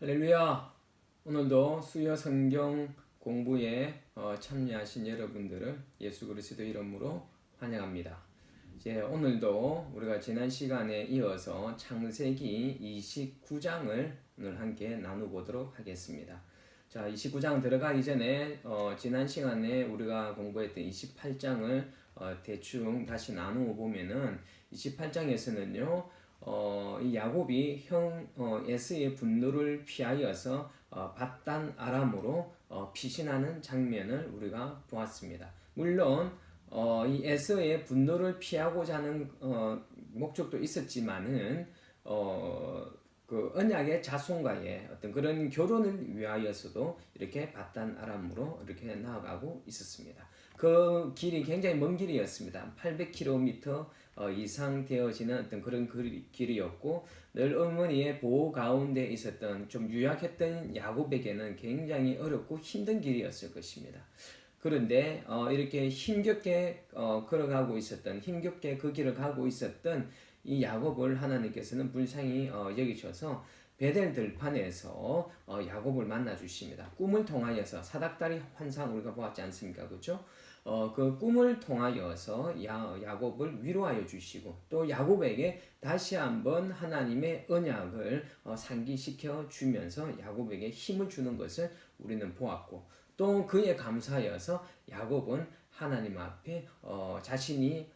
할렐루야! 오늘도 수요 성경 공부에 참여하신 여러분들을 예수 그리스도 이름으로 환영합니다. 이제 오늘도 우리가 지난 시간에 이어서 창세기 29장을 오늘 함께 나누보도록 하겠습니다. 자, 29장 들어가기 전에 지난 시간에 우리가 공부했던 28장을 대충 다시 나누어 보면은 28장에서는요. 이 야곱이 형 에서의 분노를 피하여서 밧단 아람으로 피신하는 장면을 우리가 보았습니다. 물론 이 에서의 분노를 피하고자 하는 목적도 있었지만은 그 언약의 자손과의 어떤 그런 결혼을 위하여서도 이렇게 밧단 아람으로 이렇게 나아가고 있었습니다. 그 길이 굉장히 먼 길이었습니다. 800km 이상 되어지는 어떤 그런 길이었고 늘 어머니의 보호 가운데 있었던 좀 유약했던 야곱에게는 굉장히 어렵고 힘든 길이었을 것입니다. 그런데 이렇게 힘겹게 걸어가고 있었던 힘겹게 그 길을 가고 있었던 이 야곱을 하나님께서는 불쌍히 여기셔서 베델 들판에서 야곱을 만나 주십니다. 꿈을 통하여서 사닥다리 환상 우리가 보았지 않습니까? 그렇죠? 그 꿈을 통하여서 야곱을 위로하여 주시고 또 야곱에게 다시 한번 하나님의 언약을 상기시켜 주면서 야곱에게 힘을 주는 것을 우리는 보았고 또 그에 감사하여서 야곱은 하나님 앞에 자신이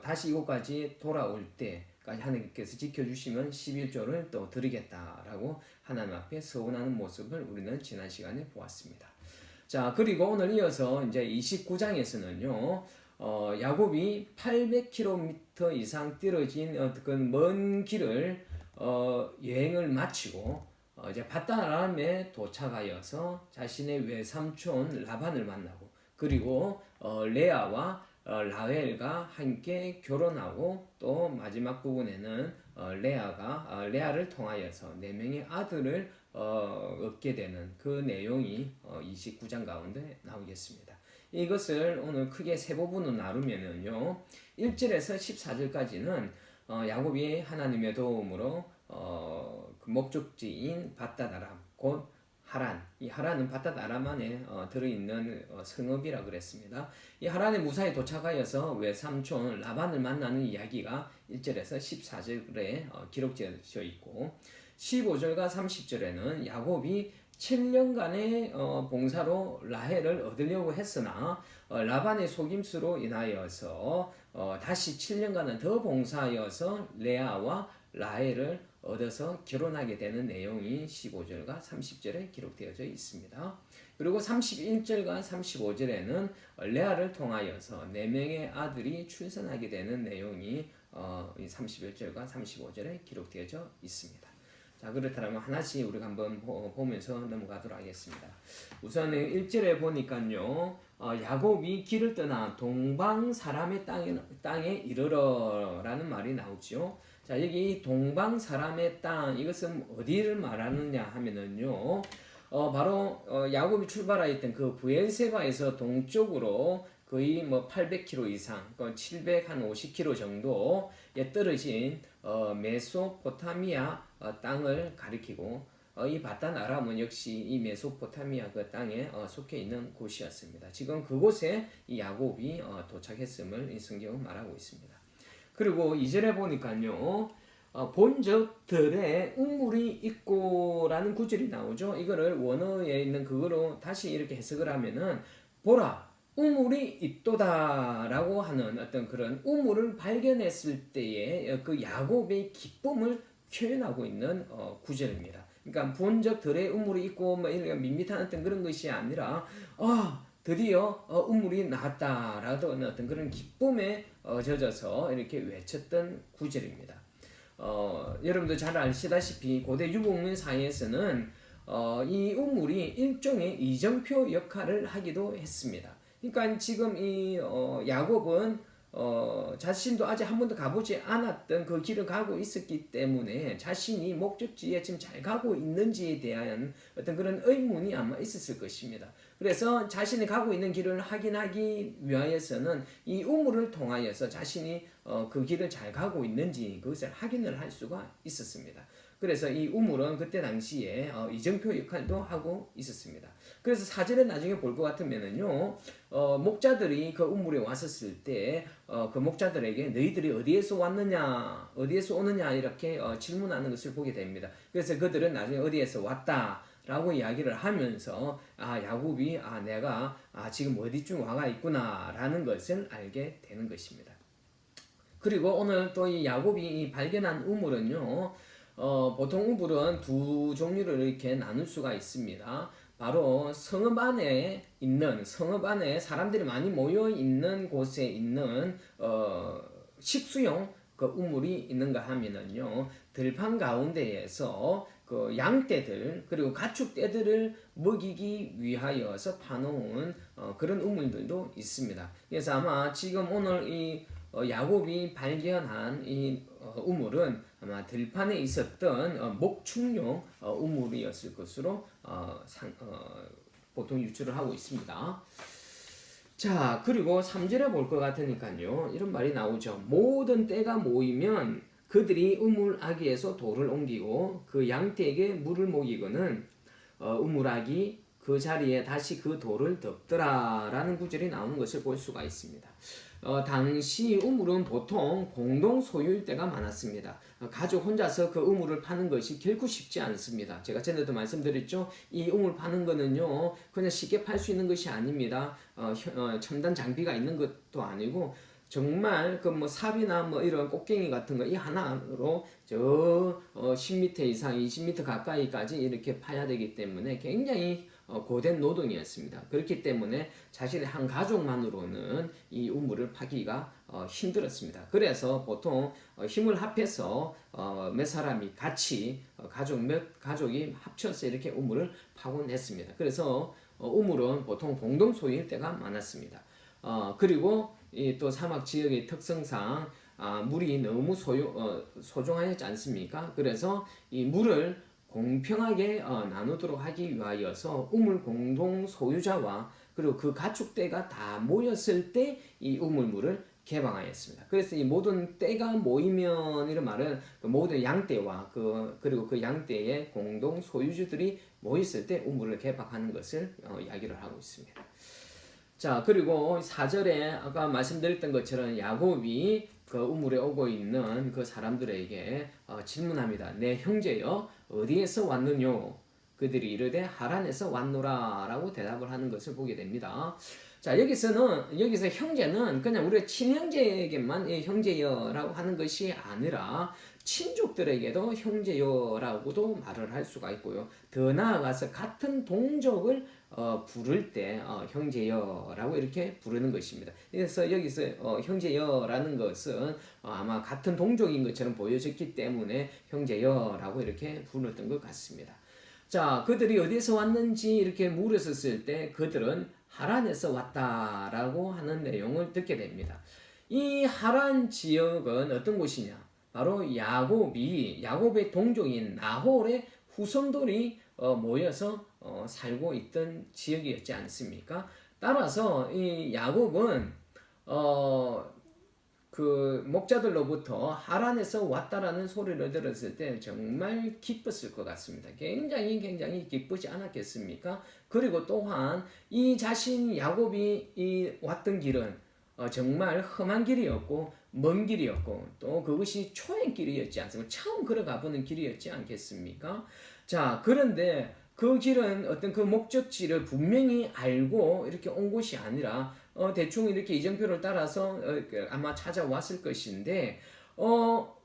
다시 이곳까지 돌아올 때까지 하나님께서 지켜주시면 11조를 또 드리겠다라고 하나님 앞에 서원하는 모습을 우리는 지난 시간에 보았습니다. 자, 그리고 오늘 이어서 이제 29장에서는요, 야곱이 800km 이상 떨어진 그 먼 길을 여행을 마치고 이제 밧단 아람에 도착하여서 자신의 외삼촌 라반을 만나고 그리고 레아와 라헬과 함께 결혼하고 또 마지막 부분에는 레아를 통하여서 4명의 아들을 얻게 되는 그 내용이 29장 가운데 나오겠습니다. 이것을 오늘 크게 세 부분으로 나누면은요. 1절에서 14절까지는 야곱이 하나님의 도움으로 그 목적지인 밧단 아람 곧 하란, 이 하란은 밧단 아람 안에 들어있는 성읍이라 그랬습니다. 이 하란에 무사히 도착하여서 외삼촌 라반을 만나는 이야기가 1절에서 14절에 기록되어 있고 15절과 30절에는 야곱이 7년간의 봉사로 라헬을 얻으려고 했으나 라반의 속임수로 인하여서 다시 7년간은 더 봉사하여서 레아와 라헬을 얻어서 결혼하게 되는 내용이 15절과 30절에 기록되어져 있습니다. 그리고 31절과 35절에는 레아를 통하여서 4명의 아들이 출산하게 되는 내용이 31절과 35절에 기록되어져 있습니다. 자, 그렇다면 하나씩 우리가 한번 보면서 넘어가도록 하겠습니다. 우선 1절에 보니까요, 야곱이 길을 떠나 동방 사람의 땅에 이르러라는 말이 나오죠. 자, 여기 동방 사람의 땅, 이것은 어디를 말하느냐 하면은요, 바로 야곱이 출발하였던 그 브엘세바에서 동쪽으로 거의 800km 이상, 750km 정도에 떨어진 메소포타미아 땅을 가리키고 이 밧단 아람은 역시 이 메소포타미아 그 땅에 속해 있는 곳이었습니다. 지금 그곳에 이 야곱이 도착했음을 이 성경은 말하고 있습니다. 그리고 2절에 보니까요. 본적 들에 우물이 있고라는 구절이 나오죠. 이거를 원어에 있는 그거로 다시 이렇게 해석을 하면은 보라 우물이 있도다라고 하는 어떤 그런 우물을 발견했을 때의 그 야곱의 기쁨을 표현하고 있는 구절입니다. 그러니까 본적 들에 우물이 있고 이런 밋밋한 어떤 그런 것이 아니라 드디어 우물이 나왔다라는 어떤 그런 기쁨에 젖어서 이렇게 외쳤던 구절입니다. 여러분도 잘 아시다시피 고대 유목민 사회에서는 이 우물이 일종의 이정표 역할을 하기도 했습니다. 그러니까 지금 이 야곱은 자신도 아직 한 번도 가보지 않았던 그 길을 가고 있었기 때문에 자신이 목적지에 지금 잘 가고 있는지에 대한 어떤 그런 의문이 아마 있었을 것입니다. 그래서 자신이 가고 있는 길을 확인하기 위하여서는 이 우물을 통하여서 자신이 그 길을 잘 가고 있는지 그것을 확인을 할 수가 있었습니다. 그래서 이 우물은 그때 당시에 이정표 역할도 하고 있었습니다. 그래서 사진을 나중에 볼 것 같으면은요, 목자들이 그 우물에 왔었을 때, 그 목자들에게 너희들이 어디에서 왔느냐, 어디에서 오느냐, 이렇게 질문하는 것을 보게 됩니다. 그래서 그들은 나중에 어디에서 왔다, 라고 이야기를 하면서, 야곱이, 내가, 지금 어디쯤 와가 있구나, 라는 것을 알게 되는 것입니다. 그리고 오늘 또 이 야곱이 발견한 우물은요, 보통 우물은 두 종류로 이렇게 나눌 수가 있습니다. 바로 성읍 안에 사람들이 많이 모여 있는 곳에 있는 식수용 그 우물이 있는가 하면은요, 들판 가운데에서 그 양떼들 그리고 가축떼들을 먹이기 위하여서 파놓은 그런 우물들도 있습니다. 그래서 아마 지금 오늘 이 야곱이 발견한 이 우물은 아마 들판에 있었던 목축용 우물이었을 것으로 보통 유추를 하고 있습니다. 자, 그리고 3절에 볼 것 같으니까요, 이런 말이 나오죠. 모든 떼가 모이면 그들이 우물아기에서 돌을 옮기고 그 양떼에게 물을 먹이고는 우물아기 그 자리에 다시 그 돌을 덮더라 라는 구절이 나오는 것을 볼 수가 있습니다. 당시 우물은 보통 공동 소유일 때가 많았습니다. 가족 혼자서 그 우물을 파는 것이 결코 쉽지 않습니다. 제가 전에도 말씀드렸죠. 이 우물 파는 거는요, 그냥 쉽게 팔 수 있는 것이 아닙니다. 첨단 장비가 있는 것도 아니고, 정말 그 뭐 삽이나 뭐 이런 꽃갱이 같은 거 이 하나로 10m 이상, 20m 가까이까지 이렇게 파야 되기 때문에 굉장히 고된 노동이었습니다. 그렇기 때문에 자신의 한 가족만으로는 이 우물을 파기가 힘들었습니다. 그래서 보통 힘을 합해서 몇 사람이 같이 가족이 합쳐서 이렇게 우물을 파곤 했습니다. 그래서 우물은 보통 공동 소유일 때가 많았습니다. 그리고 또 사막 지역의 특성상 물이 너무 소중하지 않습니까? 그래서 이 물을 공평하게 나누도록 하기 위하여서 우물 공동 소유자와 그리고 그 가축떼가 다 모였을 때 이 우물물을 개방하였습니다. 그래서 이 모든 떼가 모이면 이런 말은 그 모든 양떼와 그리고 그 양떼의 공동 소유주들이 모였을 때 우물을 개방하는 것을 이야기를 하고 있습니다. 자, 그리고 4절에 아까 말씀드렸던 것처럼 야곱이 그 우물에 오고 있는 그 사람들에게 질문합니다. 내 형제여 어디에서 왔느뇨? 그들이 이르되 하란에서 왔노라 라고 대답을 하는 것을 보게 됩니다. 자, 여기서 형제는 그냥 우리 친형제에게만 형제여라고 하는 것이 아니라 친족들에게도 형제여라고도 말을 할 수가 있고요. 더 나아가서 같은 동족을 부를 때 형제여라고 이렇게 부르는 것입니다. 그래서 여기서 형제여라는 것은 아마 같은 동족인 것처럼 보여졌기 때문에 형제여라고 이렇게 불렀던 것 같습니다. 자, 그들이 어디서 왔는지 이렇게 물었을 때 그들은 하란에서 왔다라고 하는 내용을 듣게 됩니다. 이 하란 지역은 어떤 곳이냐? 바로 야곱의 동족인 나홀의 후손들이 모여서 살고 있던 지역이었지 않습니까? 따라서 이 야곱은 그 목자들로부터 하란에서 왔다라는 소리를 들었을 때 정말 기뻤을 것 같습니다. 굉장히 기쁘지 않았겠습니까? 그리고 또한 이 자신 야곱이 왔던 길은 정말 험한 길이었고 먼 길이었고 또 그것이 초행길이었지 않습니까? 처음 걸어가보는 길이었지 않겠습니까? 자, 그런데 그 길은 어떤 그 목적지를 분명히 알고 이렇게 온 곳이 아니라 대충 이렇게 이정표를 따라서 아마 찾아왔을 것인데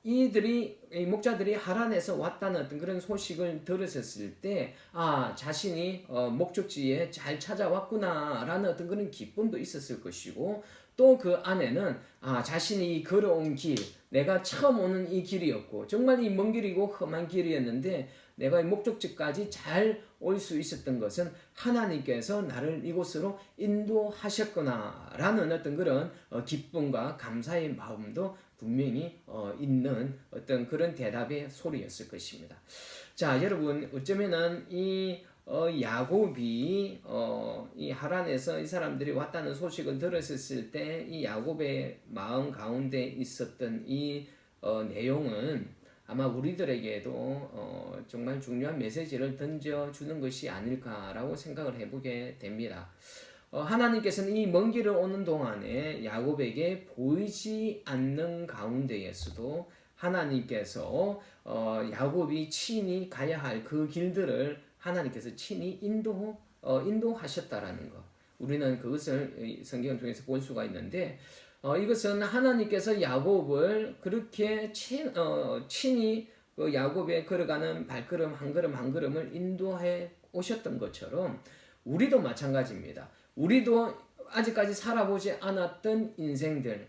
이 목자들이 하란에서 왔다는 어떤 그런 소식을 들었을 때 자신이 목적지에 잘 찾아왔구나라는 어떤 그런 기쁨도 있었을 것이고 또 그 안에는 자신이 걸어온 길, 내가 처음 오는 이 길이었고 정말 이 먼 길이고 험한 길이었는데 내가 이 목적지까지 잘 올 수 있었던 것은 하나님께서 나를 이곳으로 인도하셨구나 라는 어떤 그런 기쁨과 감사의 마음도 분명히 있는 어떤 그런 대답의 소리였을 것입니다. 자, 여러분 어쩌면은 이 야곱이 이 하란에서 이 사람들이 왔다는 소식을 들었을 때 이 야곱의 마음 가운데 있었던 이 내용은 아마 우리들에게도 정말 중요한 메시지를 던져주는 것이 아닐까라고 생각을 해보게 됩니다. 하나님께서는 이 먼 길을 오는 동안에 야곱에게 보이지 않는 가운데에서도 하나님께서 야곱이 친히 가야 할 그 길들을 하나님께서 친히 인도하셨다라는 것. 우리는 그것을 성경 통해서 볼 수가 있는데 이것은 하나님께서 야곱을 그렇게 친히 그 야곱의 걸어가는 발걸음 한 걸음 한 걸음을 인도해 오셨던 것처럼 우리도 마찬가지입니다. 우리도 아직까지 살아보지 않았던 인생들,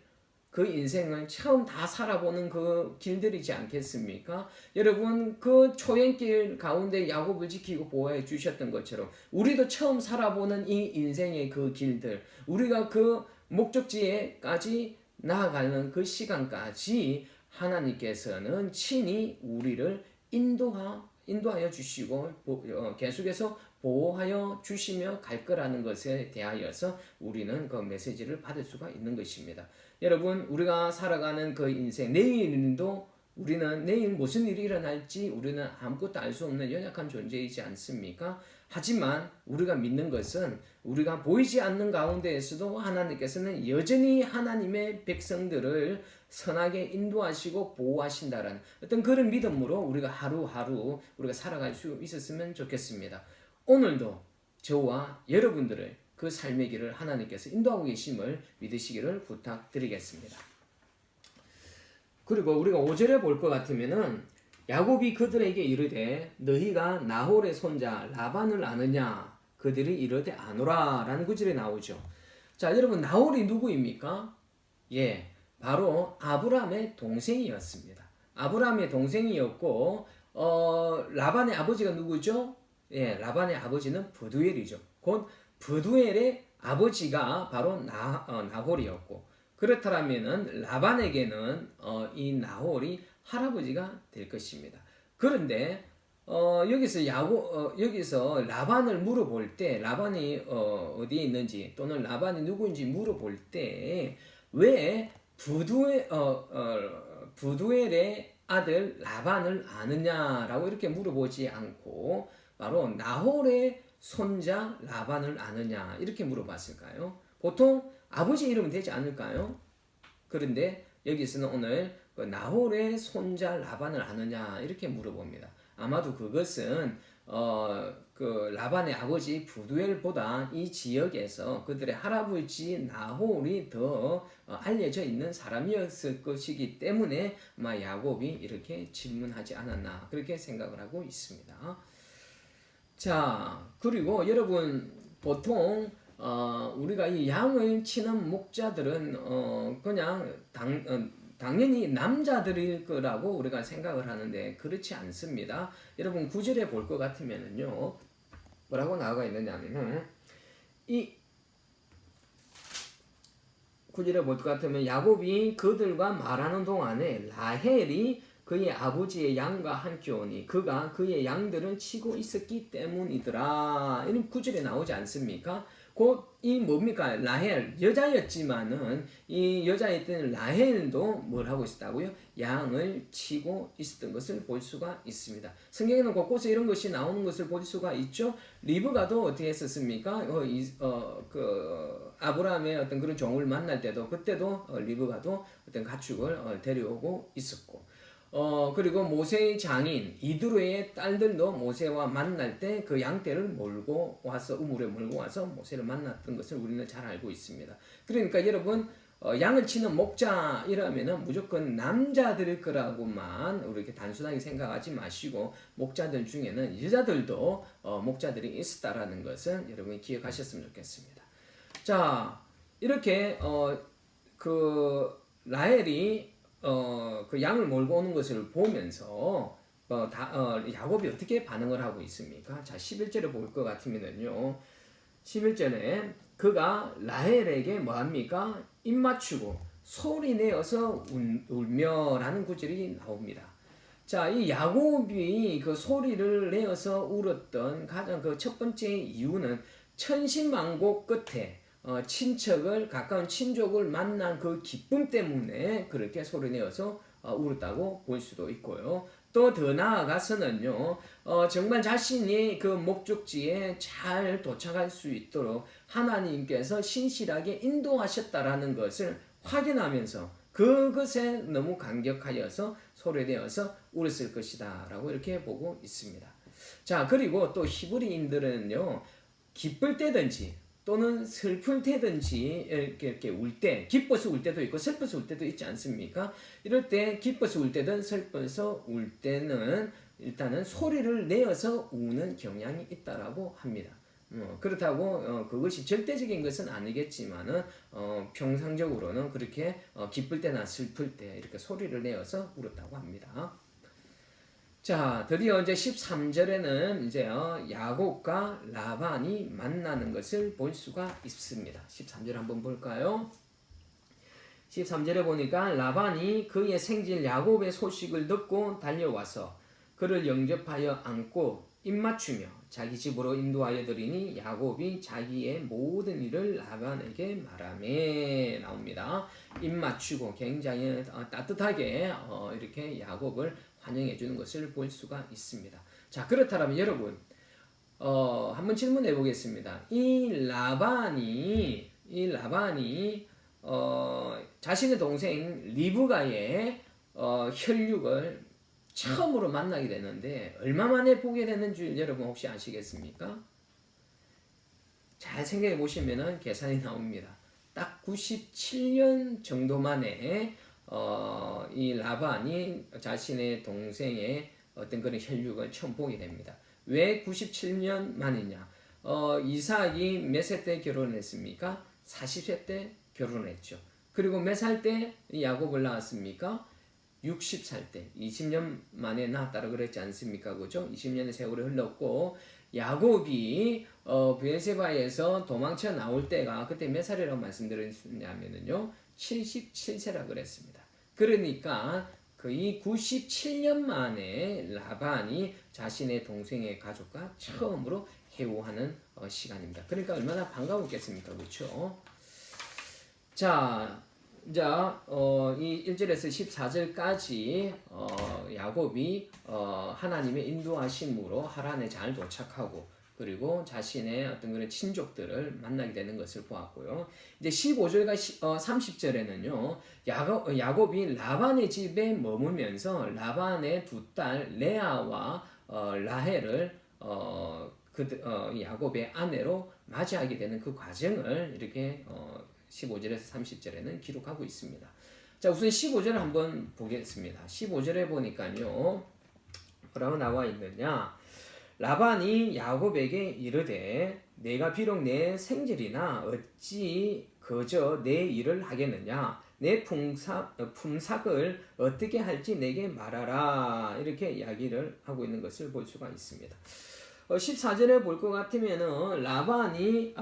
그 인생을 처음 다 살아보는 그 길들이지 않겠습니까? 여러분 그 초행길 가운데 야곱을 지키고 보호해 주셨던 것처럼 우리도 처음 살아보는 이 인생의 그 길들, 우리가 그 목적지에까지 나아가는 그 시간까지 하나님께서는 친히 우리를 인도하여 주시고 계속해서 보호하여 주시며 갈 거라는 것에 대하여서 우리는 그 메시지를 받을 수가 있는 것입니다. 여러분 우리가 살아가는 그 인생 내일도 우리는 내일 무슨 일이 일어날지 우리는 아무것도 알 수 없는 연약한 존재이지 않습니까? 하지만 우리가 믿는 것은 우리가 보이지 않는 가운데에서도 하나님께서는 여전히 하나님의 백성들을 선하게 인도하시고 보호하신다라는 어떤 그런 믿음으로 우리가 하루하루 우리가 살아갈 수 있었으면 좋겠습니다. 오늘도 저와 여러분들의 그 삶의 길을 하나님께서 인도하고 계심을 믿으시기를 부탁드리겠습니다. 그리고 우리가 5절에 볼 것 같으면은 야곱이 그들에게 이르되 너희가 나홀의 손자 라반을 아느냐 그들이 이르되 아노라 라는 구절이 나오죠. 자 여러분 나홀이 누구입니까? 예, 바로 아브라함의 동생이었습니다. 아브라함의 동생이었고 라반의 아버지가 누구죠? 예, 라반의 아버지는 브두엘이죠. 곧 브두엘의 아버지가 바로 나홀이었고 그렇다면은 라반에게는 이 나홀이 할아버지가 될 것입니다. 그런데 여기서 라반을 물어볼 때 라반이 어디에 있는지 또는 라반이 누구인지 물어볼 때 왜 부두엘의 아들 라반을 아느냐라고 이렇게 물어보지 않고 바로 나홀의 손자 라반을 아느냐 이렇게 물어봤을까요? 보통 아버지 이름은 되지 않을까요? 그런데 여기서는 오늘 그 나홀의 손자 라반을 아느냐 이렇게 물어봅니다. 아마도 그것은 그 라반의 아버지 부두엘보다 이 지역에서 그들의 할아버지 나홀이 더 알려져 있는 사람이었을 것이기 때문에 아마 야곱이 이렇게 질문하지 않았나 그렇게 생각을 하고 있습니다. 자 그리고 여러분 보통 우리가 이 양을 치는 목자들은 그냥 당연히 남자들일 거라고 우리가 생각을 하는데 그렇지 않습니다. 여러분 9절에 볼 것 같으면은요 뭐라고 나와 있느냐면은 이 9절에 볼 것 같으면 야곱이 그들과 말하는 동안에 라헬이 그의 아버지의 양과 함께 오니 그가 그의 양들을 치고 있었기 때문이더라. 이런 9절에 나오지 않습니까? 곧 이 뭡니까? 라헬 여자였지만은 이 여자였던 라헬도 뭘 하고 있었다고요? 양을 치고 있었던 것을 볼 수가 있습니다. 성경에는 곳곳에 이런 것이 나오는 것을 볼 수가 있죠. 리브가도 어떻게 했었습니까? 그 아브라함의 어떤 그런 종을 만날 때도 그때도 리브가도 어떤 가축을 데려오고 있었고. 그리고 모세의 장인 이드로의 딸들도 모세와 만날 때 그 양떼를 몰고 와서 우물에 몰고 와서 모세를 만났던 것을 우리는 잘 알고 있습니다. 그러니까 여러분 양을 치는 목자이라면은 무조건 남자들일 거라고만 이렇게 단순하게 생각하지 마시고 목자들 중에는 여자들도 목자들이 있었다라는 것은 여러분이 기억하셨으면 좋겠습니다. 자 이렇게 그 라헬이 그 양을 몰고 오는 것을 보면서 야곱이 어떻게 반응을 하고 있습니까? 자, 11절에 볼 것 같으면요. 11절에 그가 라헬에게 뭐합니까? 입맞추고 소리 내어서 울며라는 구절이 나옵니다. 자, 이 야곱이 그 소리를 내어서 울었던 가장 그 첫 번째 이유는 천신만고 끝에 친척을 가까운 친족을 만난 그 기쁨 때문에 그렇게 소리 내어서 울었다고 볼 수도 있고요. 또 더 나아가서는요, 정말 자신이 그 목적지에 잘 도착할 수 있도록 하나님께서 신실하게 인도하셨다라는 것을 확인하면서 그것에 너무 감격하여서 소리내어서 울었을 것이다 라고 이렇게 보고 있습니다. 자, 그리고 또 히브리인들은요, 기쁠 때든지 또는 슬플 때든지 이렇게 울 때, 기뻐서 울 때도 있고 슬퍼서 울 때도 있지 않습니까? 이럴 때 기뻐서 울 때든 슬퍼서 울 때는 일단은 소리를 내어서 우는 경향이 있다라고 합니다. 그렇다고 그것이 절대적인 것은 아니겠지만은 평상적으로는 그렇게 기쁠 때나 슬플 때 이렇게 소리를 내어서 울었다고 합니다. 자, 드디어 이제 13절에는 이제 야곱과 라반이 만나는 것을 볼 수가 있습니다. 13절 한번 볼까요? 13절에 보니까 라반이 그의 생질 야곱의 소식을 듣고 달려와서 그를 영접하여 안고 입맞추며 자기 집으로 인도하여 드리니 야곱이 자기의 모든 일을 라반에게 말하며 나옵니다. 입맞추고 굉장히 따뜻하게 이렇게 야곱을 환영해 주는 것을 볼 수가 있습니다. 자, 그렇다면 여러분 한번 질문해 보겠습니다. 이 라반이 자신의 동생 리브가의 혈육을 처음으로 만나게 되는데 얼마 만에 보게 되는 줄 여러분 혹시 아시겠습니까? 잘 생각해 보시면은 계산이 나옵니다. 딱 97년 정도 만에 이 라반이 자신의 동생의 어떤 그런 혈육을 처음 보게 됩니다. 왜 97년 만이냐? 이삭이 몇 세 때 결혼했습니까? 40세 때 결혼했죠. 그리고 몇 살 때 야곱을 낳았습니까? 60살 때 20년 만에 낳았다고 그랬지 않습니까? 그죠? 20년의 세월이 흘렀고 야곱이 브엘세바에서 도망쳐 나올 때가 그때 몇 살이라고 말씀드렸냐면요 77세라고 그랬습니다. 그러니까 이 97년 만에 라반이 자신의 동생의 가족과 처음으로 회우하는 시간입니다. 그러니까 얼마나 반가웠겠습니까? 그렇죠? 자, 이 1절에서 14절까지 야곱이 하나님의 인도하심으로 하란에 잘 도착하고 그리고 자신의 어떤 그런 친족들을 만나게 되는 것을 보았고요. 이제 15절과 30절에는요, 야곱이 라반의 집에 머물면서 라반의 두 딸 레아와 라헬을 야곱의 아내로 맞이하게 되는 그 과정을 이렇게 15절에서 30절에는 기록하고 있습니다. 자, 우선 15절을 한번 보겠습니다. 15절에 보니까요, 뭐라고 나와 있느냐? 라반이 야곱에게 이르되 내가 비록 내 생질이나 어찌 그저 내 일을 하겠느냐? 내 품삯을 어떻게 할지 내게 말하라. 이렇게 이야기를 하고 있는 것을 볼 수가 있습니다. 14절에 볼 것 같으면은 야곱이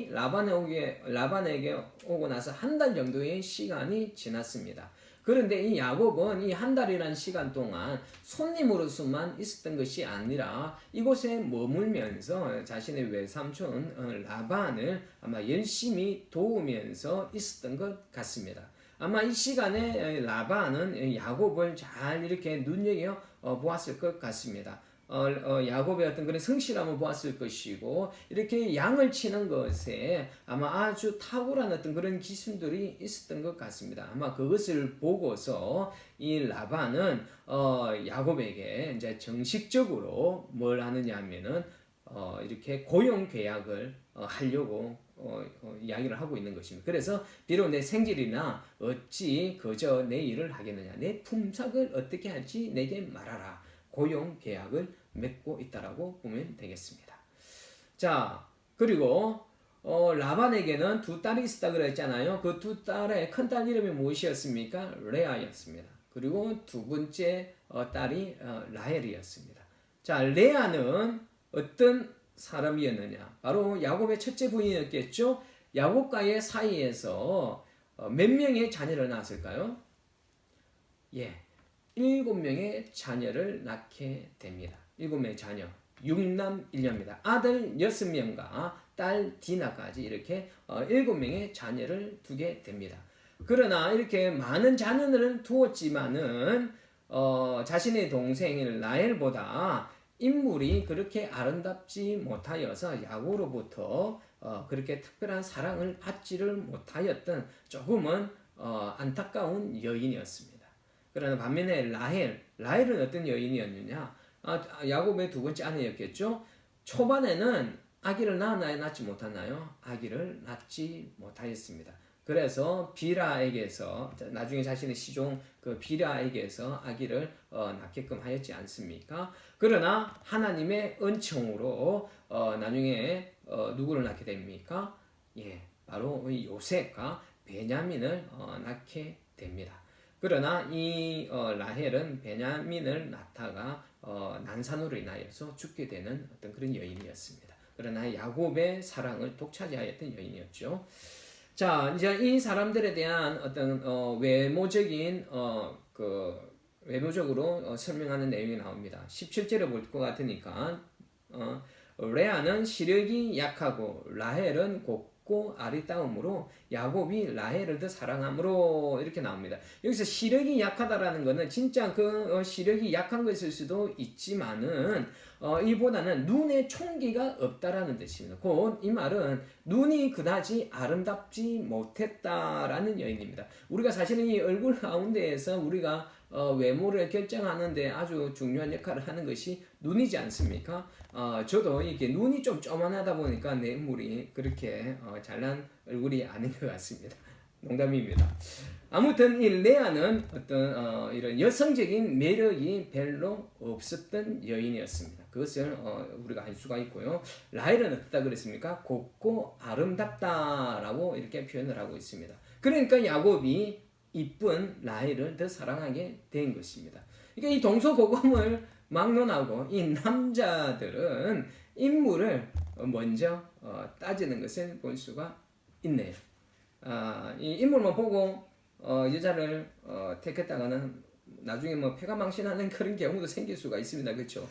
라반에게 오고 나서 한 달 정도의 시간이 지났습니다. 그런데 이 야곱은 이 한 달이라는 시간 동안 손님으로서만 있었던 것이 아니라 이곳에 머물면서 자신의 외삼촌 라반을 아마 열심히 도우면서 있었던 것 같습니다. 아마 이 시간에 라반은 야곱을 잘 이렇게 눈여겨 보았을 것 같습니다. 야곱의 어떤 그런 성실함을 보았을 것이고 이렇게 양을 치는 것에 아마 아주 탁월한 어떤 그런 기술들이 있었던 것 같습니다. 아마 그것을 보고서 이 라반은 야곱에게 이제 정식적으로 뭘 하느냐 하면은 이렇게 고용 계약을 하려고 이야기를 하고 있는 것입니다. 그래서 비록 내 생질이나 어찌 그저 내 일을 하겠느냐, 내 품삯을 어떻게 할지 내게 말하라. 고용 계약을 맺고 있다라고 보면 되겠습니다. 자, 그리고 라반에게는 두 딸이 있었다 그랬잖아요. 그 두 딸의 큰 딸 이름이 무엇이었습니까? 레아였습니다. 그리고 두 번째 딸이 라헬이었습니다. 자, 레아는 어떤 사람이었느냐? 바로 야곱의 첫째 부인이었겠죠. 야곱과의 사이에서 몇 명의 자녀를 낳았을까요? 예, 7명의 자녀를 낳게 됩니다. 7명의 자녀, 6남 1녀입니다. 아들 6명과 딸 디나까지 이렇게 7명의 자녀를 두게 됩니다. 그러나 이렇게 많은 자녀를 두었지만은 자신의 동생 라헬보다 인물이 그렇게 아름답지 못하여서 야곱으로부터 그렇게 특별한 사랑을 받지를 못하였던 조금은 안타까운 여인이었습니다. 그러나 반면에 라헬은 어떤 여인이었느냐? 야곱의 두 번째 아내였겠죠. 초반에는 아기를 낳았나요? 낳지 못하나요? 아기를 낳지 못하였습니다. 그래서 비라에게서 나중에 자신의 시종 그 비라에게서 아기를 낳게끔 하였지 않습니까? 그러나 하나님의 은총으로 나중에 누구를 낳게 됩니까? 예, 바로 요셉과 베냐민을 낳게 됩니다. 그러나 이 라헬은 베냐민을 낳다가 난산으로 인하여서 죽게 되는 어떤 그런 여인이었습니다. 그러나 야곱의 사랑을 독차지하였던 여인이었죠. 자, 이제 이 사람들에 대한 어떤 외모적인 외모적으로 설명하는 내용이 나옵니다. 17절에 볼 것 같으니까 레아는 시력이 약하고 라헬은 곱고 아리따움으로 야곱이 라헬을 더 사랑함으로 이렇게 나옵니다. 여기서 시력이 약하다라는 것은 진짜 그 시력이 약한 것일 수도 있지만은 이보다는 눈에 총기가 없다라는 뜻입니다. 곧 이 말은 눈이 그다지 아름답지 못했다라는 여인입니다. 우리가 사실은 이 얼굴 가운데에서 우리가 외모를 결정하는데 아주 중요한 역할을 하는 것이 눈이지 않습니까? 저도 이렇게 눈이 좀 쪼만하다 보니까 내 인물이 그렇게 잘난 얼굴이 아닌 것 같습니다. 농담입니다. 아무튼 이 레아는 어떤 이런 여성적인 매력이 별로 없었던 여인이었습니다. 그것을 우리가 알 수가 있고요. 라헬은 어떻다 그랬습니까? 곱고 아름답다라고 이렇게 표현을 하고 있습니다. 그러니까 야곱이 이쁜 라헬을 더 사랑하게 된 것입니다. 그러니까 이 동서고금을 막론하고 이 남자들은 인물을 먼저 따지는 것을 볼 수가 있네요. 이 인물만 보고 여자를 택했다가는 나중에 뭐 패가망신하는 그런 경우도 생길 수가 있습니다. 그렇죠?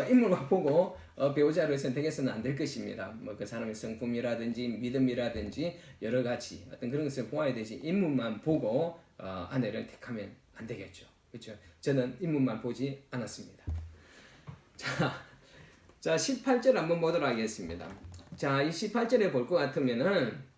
인물만 보고 배우자를 선택해서는 안 될 것입니다. 뭐 그 사람의 성품이라든지 믿음이라든지 여러 가지 어떤 그런 것을 보아야 되지 인물만 보고 아내를 택하면 안 되겠죠. 그렇죠? 저는 인물만 보지 않았습니다. 자 18절 한번 보도록 하겠습니다. 자, 이 18절에 볼 것 같으면은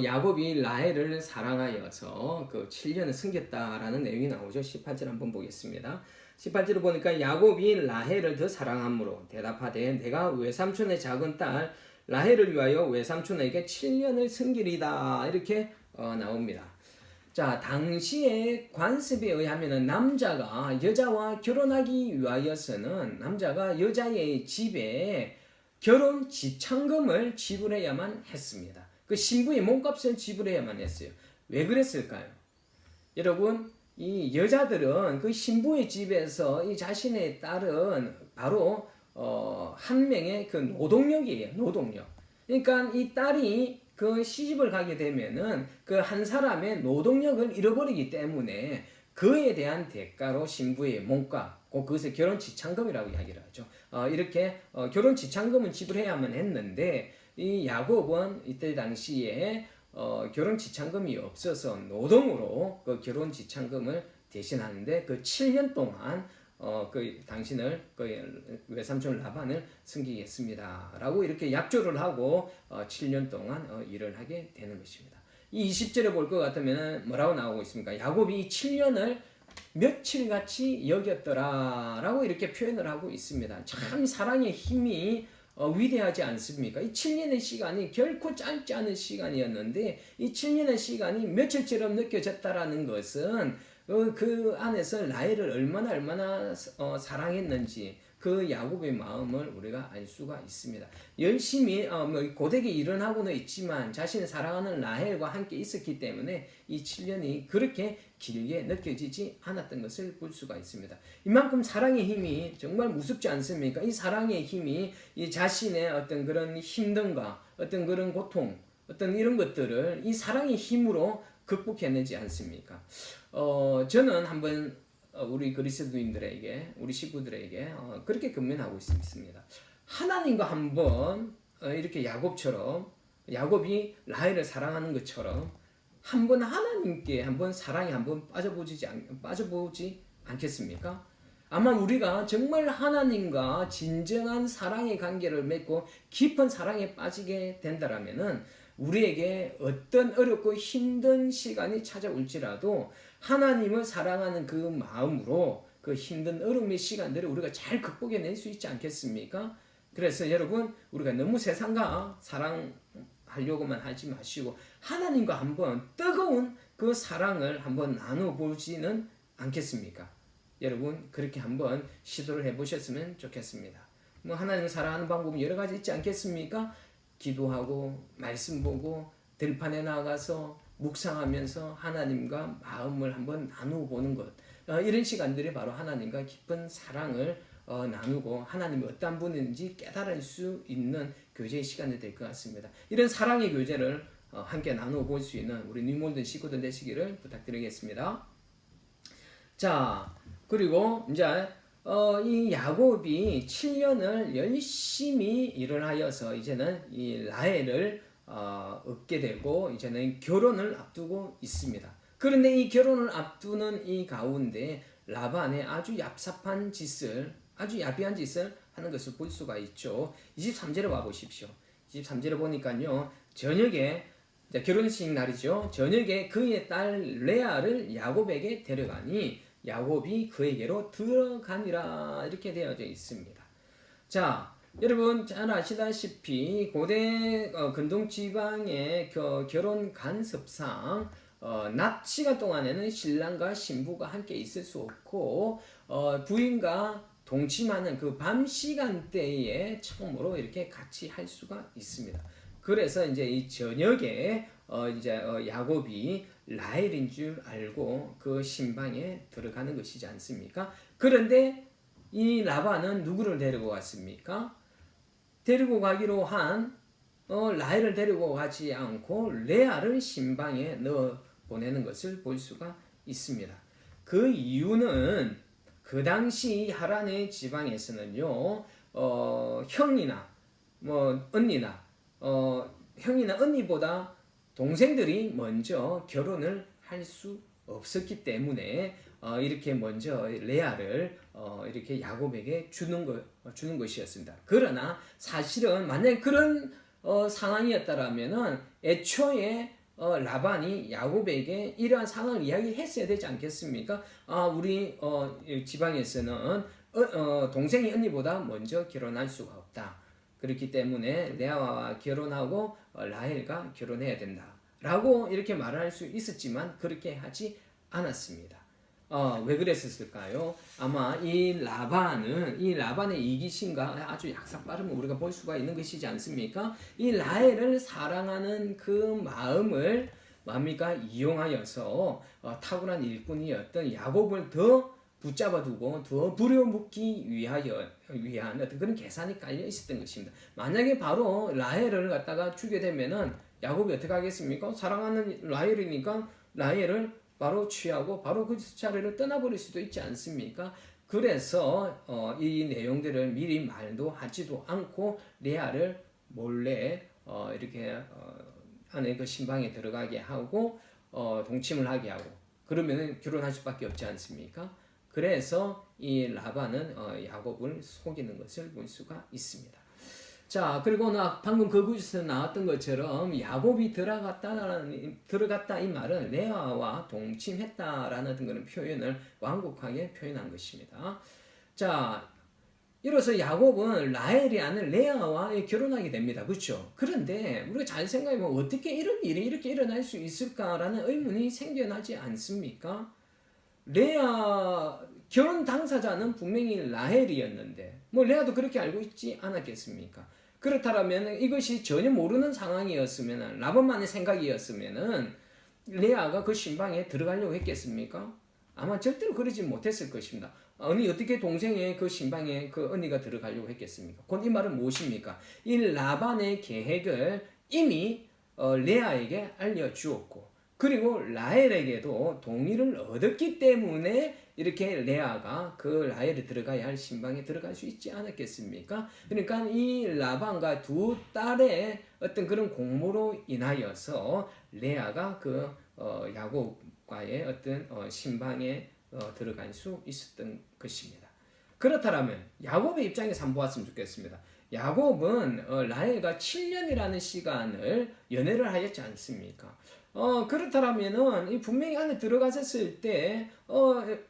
야곱이 라헬을 사랑하여서 그 7년을 숨겼다라는 내용이 나오죠. 18절 한번 보겠습니다. 18절을 보니까 야곱이 라헬을 더 사랑함으로 대답하되 내가 외삼촌의 작은 딸 라헬을 위하여 외삼촌에게 7년을 숨기리다 이렇게 나옵니다. 자, 당시의 관습에 의하면 남자가 여자와 결혼하기 위하여서는 남자가 여자의 집에 결혼 지참금을 지불해야만 했습니다. 그 신부의 몸값을 지불해야만 했어요. 왜 그랬을까요? 여러분, 이 여자들은 그 신부의 집에서 이 자신의 딸은 바로 한 명의 그 노동력이에요. 노동력. 그러니까 이 딸이 그 시집을 가게 되면은 그 한 사람의 노동력을 잃어버리기 때문에 그에 대한 대가로 신부의 몸값, 그것을 결혼 지참금이라고 이야기를 하죠. 이렇게 결혼 지참금은 지불해야만 했는데 이 야곱은 이때 당시에 결혼 지참금이 없어서 노동으로 그 결혼 지참금을 대신하는데 그 7년 동안 그 당신을 그 외삼촌 라반을 숨기겠습니다라고 이렇게 약조를 하고 7년 동안 일을 하게 되는 것입니다. 이 20절에 볼 것 같으면 뭐라고 나오고 있습니까? 야곱이 이 7년을 며칠같이 여겼더라라고 이렇게 표현을 하고 있습니다. 참 사랑의 힘이 위대하지 않습니까? 이 7년의 시간이 결코 짧지 않은 시간이었는데 이 7년의 시간이 며칠처럼 느껴졌다라는 것은 그 안에서 라헬을 얼마나 사랑했는지 그 야곱의 마음을 우리가 알 수가 있습니다. 열심히 고되게 일은 하고는 있지만 자신을 사랑하는 라헬과 함께 있었기 때문에 이 7년이 그렇게 길게 느껴지지 않았던 것을 볼 수가 있습니다. 이만큼 사랑의 힘이 정말 무섭지 않습니까? 이 사랑의 힘이 이 자신의 어떤 그런 힘듦과 어떤 그런 고통, 어떤 이런 것들을 이 사랑의 힘으로 극복해내지 않습니까? 저는 한번 우리 그리스도인들에게, 우리 식구들에게 그렇게 권면하고 있습니다. 하나님과 한번 이렇게 야곱이 라헬을 사랑하는 것처럼 한번 하나님께 한번 사랑에 한번 빠져보지 않겠습니까? 아마 우리가 정말 하나님과 진정한 사랑의 관계를 맺고 깊은 사랑에 빠지게 된다면은 우리에게 어떤 어렵고 힘든 시간이 찾아올지라도 하나님을 사랑하는 그 마음으로 그 힘든 어려움의 시간들을 우리가 잘 극복해낼 수 있지 않겠습니까? 그래서 여러분, 우리가 너무 세상과 사랑하려고만 하지 마시고 하나님과 한번 뜨거운 그 사랑을 한번 나눠보지는 않겠습니까? 여러분, 그렇게 한번 시도를 해보셨으면 좋겠습니다. 뭐 하나님을 사랑하는 방법은 여러 가지 있지 않겠습니까? 기도하고 말씀 보고 들판에 나가서 묵상하면서 하나님과 마음을 한번 나누어 보는 것, 이런 시간들이 바로 하나님과 깊은 사랑을 나누고 하나님이 어떤 분인지 깨달을 수 있는 교제의 시간이 될 것 같습니다. 이런 사랑의 교제를 함께 나누어 볼 수 있는 우리 뉴몰든 식구들 되시기를 부탁드리겠습니다. 자, 그리고 이제 이 야곱이 7년을 열심히 일을 하여서 이제는 이 라헬을 얻게 되고 이제는 결혼을 앞두고 있습니다. 그런데 이 결혼을 앞두는 이 가운데 라반의 아주 얍삽한 짓을, 아주 야비한 짓을 하는 것을 볼 수가 있죠. 23절에 와 보십시오. 23절에 보니까요, 저녁에 결혼식 날이죠. 저녁에 그의 딸 레아를 야곱에게 데려가니 야곱이 그에게로 들어가니라, 이렇게 되어져 있습니다. 자, 여러분 잘 아시다시피 고대 근동 지방의 결혼 간섭상 낮 시간 동안에는 신랑과 신부가 함께 있을 수 없고 부인과 동침하는 그 밤 시간대에 처음으로 이렇게 같이 할 수가 있습니다. 그래서 이제 이 저녁에 야곱이 라헬인 줄 알고 그 신방에 들어가는 것이지 않습니까? 그런데 이 라반은 누구를 데리고 갔습니까? 데리고 가기로 한 라헬을 데리고 가지 않고 레아를 신방에 넣어 보내는 것을 볼 수가 있습니다. 그 이유는 그 당시 하란의 지방에서는요, 형이나 언니나 형이나 언니보다 동생들이 먼저 결혼을 할 수 없었기 때문에 이렇게 먼저 레아를 이렇게 야곱에게 주는 것이었습니다. 그러나 사실은 만약 그런 상황이었다라면은 애초에 라반이 야곱에게 이러한 상황을 이야기했어야 되지 않겠습니까? 우리 지방에서는 동생이 언니보다 먼저 결혼할 수가 없다. 그렇기 때문에 레아와 결혼하고 라헬과 결혼해야 된다 라고 이렇게 말할 수 있었지만 그렇게 하지 않았습니다. 왜 그랬을까요? 아마 이 라반의 이기심과 아주 약삭빠름을 우리가 볼 수가 있는 것이지 않습니까? 이 라헬을 사랑하는 그 마음을 이용하여서 탁월한 일꾼이었던 야곱을 더 붙잡아두고 더 부려먹기 위한 어떤 그런 계산이 깔려 있었던 것입니다. 만약에 바로 라헬을 갖다가 주게 되면은 야곱이 어떻게 하겠습니까? 사랑하는 라헬이니까 라헬을 바로 취하고 바로 그 자리를 떠나버릴 수도 있지 않습니까? 그래서 이 내용들을 미리 말도 하지도 않고 레아를 몰래 이렇게 안에 그 신방에 들어가게 하고 동침을 하게 하고 그러면은 결혼할 수밖에 없지 않습니까? 그래서 이 라반은 야곱을 속이는 것을 볼 수가 있습니다. 자, 그리고 방금 그 구절에서 나왔던 것처럼 야곱이 들어갔다 이 말은 레아와 동침했다라는 그런 표현을 완곡하게 표현한 것입니다. 자, 이로써 야곱은 라헬이 아닌 레아와 결혼하게 됩니다. 그렇죠? 그런데 우리가 잘 생각해보면 어떻게 이런 일이 이렇게 일어날 수 있을까라는 의문이 생겨나지 않습니까? 레아 결혼 당사자는 분명히 라헬이었는데 레아도 그렇게 알고 있지 않았겠습니까? 그렇다면 이것이 전혀 모르는 상황이었으면 라반만의 생각이었으면 레아가 그 신방에 들어가려고 했겠습니까? 아마 절대로 그러지 못했을 것입니다. 언니 어떻게 동생의 그 신방에 그 언니가 들어가려고 했겠습니까? 곧 이 말은 무엇입니까? 이 라반의 계획을 이미 레아에게 알려주었고 그리고 라헬에게도 동의를 얻었기 때문에 이렇게 레아가 그 라헬이 들어가야 할 신방에 들어갈 수 있지 않았겠습니까? 그러니까 이 라반과 두 딸의 어떤 그런 공모로 인하여서 레아가 그 야곱과의 어떤 신방에 들어갈 수 있었던 것입니다. 그렇다면 야곱의 입장에서 한번 보았으면 좋겠습니다. 야곱은 라헬과 7년이라는 시간을 연애를 하였지 않습니까? 그렇다면은 분명히 안에 들어갔었을 때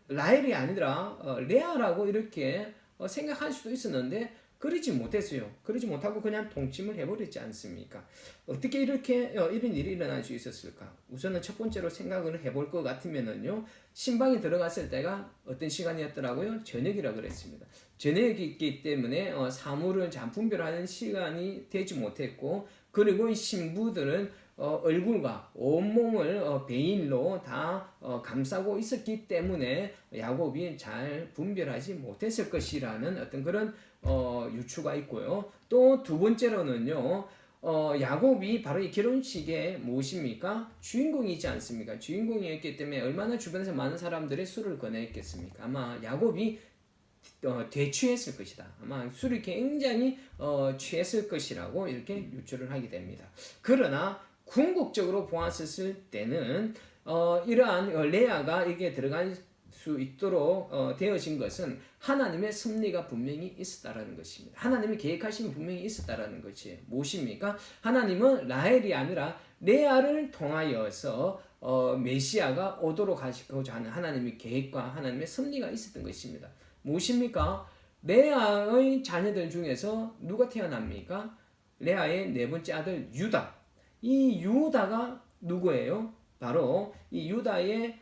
라헬이 아니라 레아라고 이렇게 생각할 수도 있었는데 그러지 못했어요. 그러지 못하고 그냥 동침을 해버렸지 않습니까? 어떻게 이렇게 이런 일이 일어날 수 있었을까? 우선은 첫 번째로 생각을 해볼 것 같으면은요, 신방에 들어갔을 때가 어떤 시간이었더라고요? 저녁이라고 그랬습니다. 저녁이기 때문에 사물을 잘 분별하는 시간이 되지 못했고, 그리고 이 신부들은 얼굴과 온몸을 베일로 다 감싸고 있었기 때문에 야곱이 잘 분별하지 못했을 것이라는 어떤 그런 유추가 있고요. 또 두 번째로는요, 야곱이 바로 이 결혼식에 무엇입니까? 주인공이지 않습니까? 주인공이었기 때문에 얼마나 주변에서 많은 사람들이 술을 권했겠습니까? 아마 야곱이 되취했을 것이다. 아마 술이 굉장히 취했을 것이라고 이렇게 유추를 하게 됩니다. 그러나 궁극적으로 보았을 때는 이러한 레아가 이게 들어갈 수 있도록 되어진 것은 하나님의 섭리가 분명히 있었다라는 것입니다. 하나님이 계획하심이 분명히 있었다라는 것이 무엇입니까? 하나님은 라헬이 아니라 레아를 통하여서 메시아가 오도록 하시고자 하는 하나님의 계획과 하나님의 섭리가 있었던 것입니다. 무엇입니까? 레아의 자녀들 중에서 누가 태어납니까? 레아의 네 번째 아들 유다. 이 유다가 누구예요? 바로 이 유다의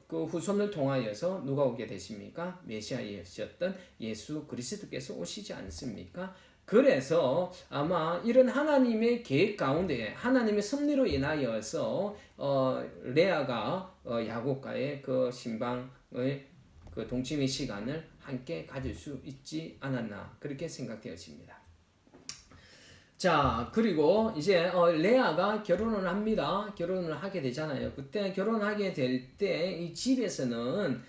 그 후손을 통하여서 누가 오게 되십니까? 메시아이셨던 예수 그리스도께서 오시지 않습니까? 그래서 아마 이런 하나님의 계획 가운데 하나님의 섭리로 인하여서 레아가 야곱과의 그 신방의 그 동침의 시간을 함께 가질 수 있지 않았나 그렇게 생각되어집니다. 자, 그리고 이제 레아가 결혼을 합니다. 결혼을 하게 되잖아요. 그때 결혼하게 될 때 이 집에서는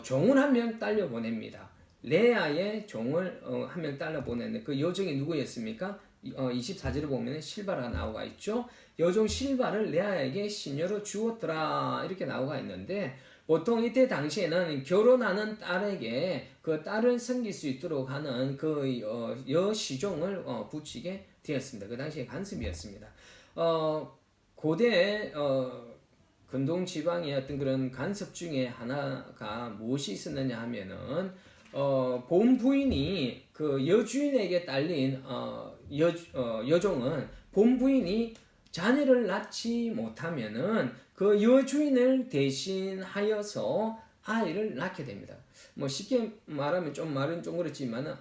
종을 한 명 딸려 보냅니다. 레아의 종을 한 명 딸려 보냈는데 그 여종이 누구였습니까? 24절에 보면 실바가 나오가 있죠. 여종 실바를 레아에게 시녀로 주었더라 이렇게 나오가 있는데 보통 이때 당시에는 결혼하는 딸에게 그 딸을 섬길 수 있도록 하는 그 여시종을 붙이게 되었습니다. 그 당시에 간섭이었습니다. 고대 근동 지방의 어떤 그런 간섭 중에 하나가 무엇이 있었느냐 하면은 본 부인이 그 여주인에게 딸린 여종은 본 부인이 자녀를 낳지 못하면은 그 여주인을 대신하여서 아이를 낳게 됩니다. 뭐 쉽게 말하면 좀 말은 좀 그렇지만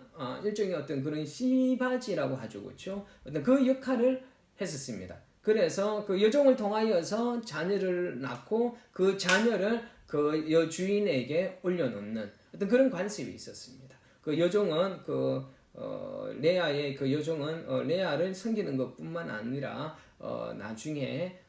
일종의 어떤 그런 씨바지라고 하죠, 그렇죠? 어떤 그 역할을 했었습니다. 그래서 그 여종을 통하여서 자녀를 낳고 그 자녀를 그 여주인에게 올려놓는 어떤 그런 관습이 있었습니다. 그 여종은 레아의 그 여종은 레아를 섬기는 것뿐만 아니라 나중에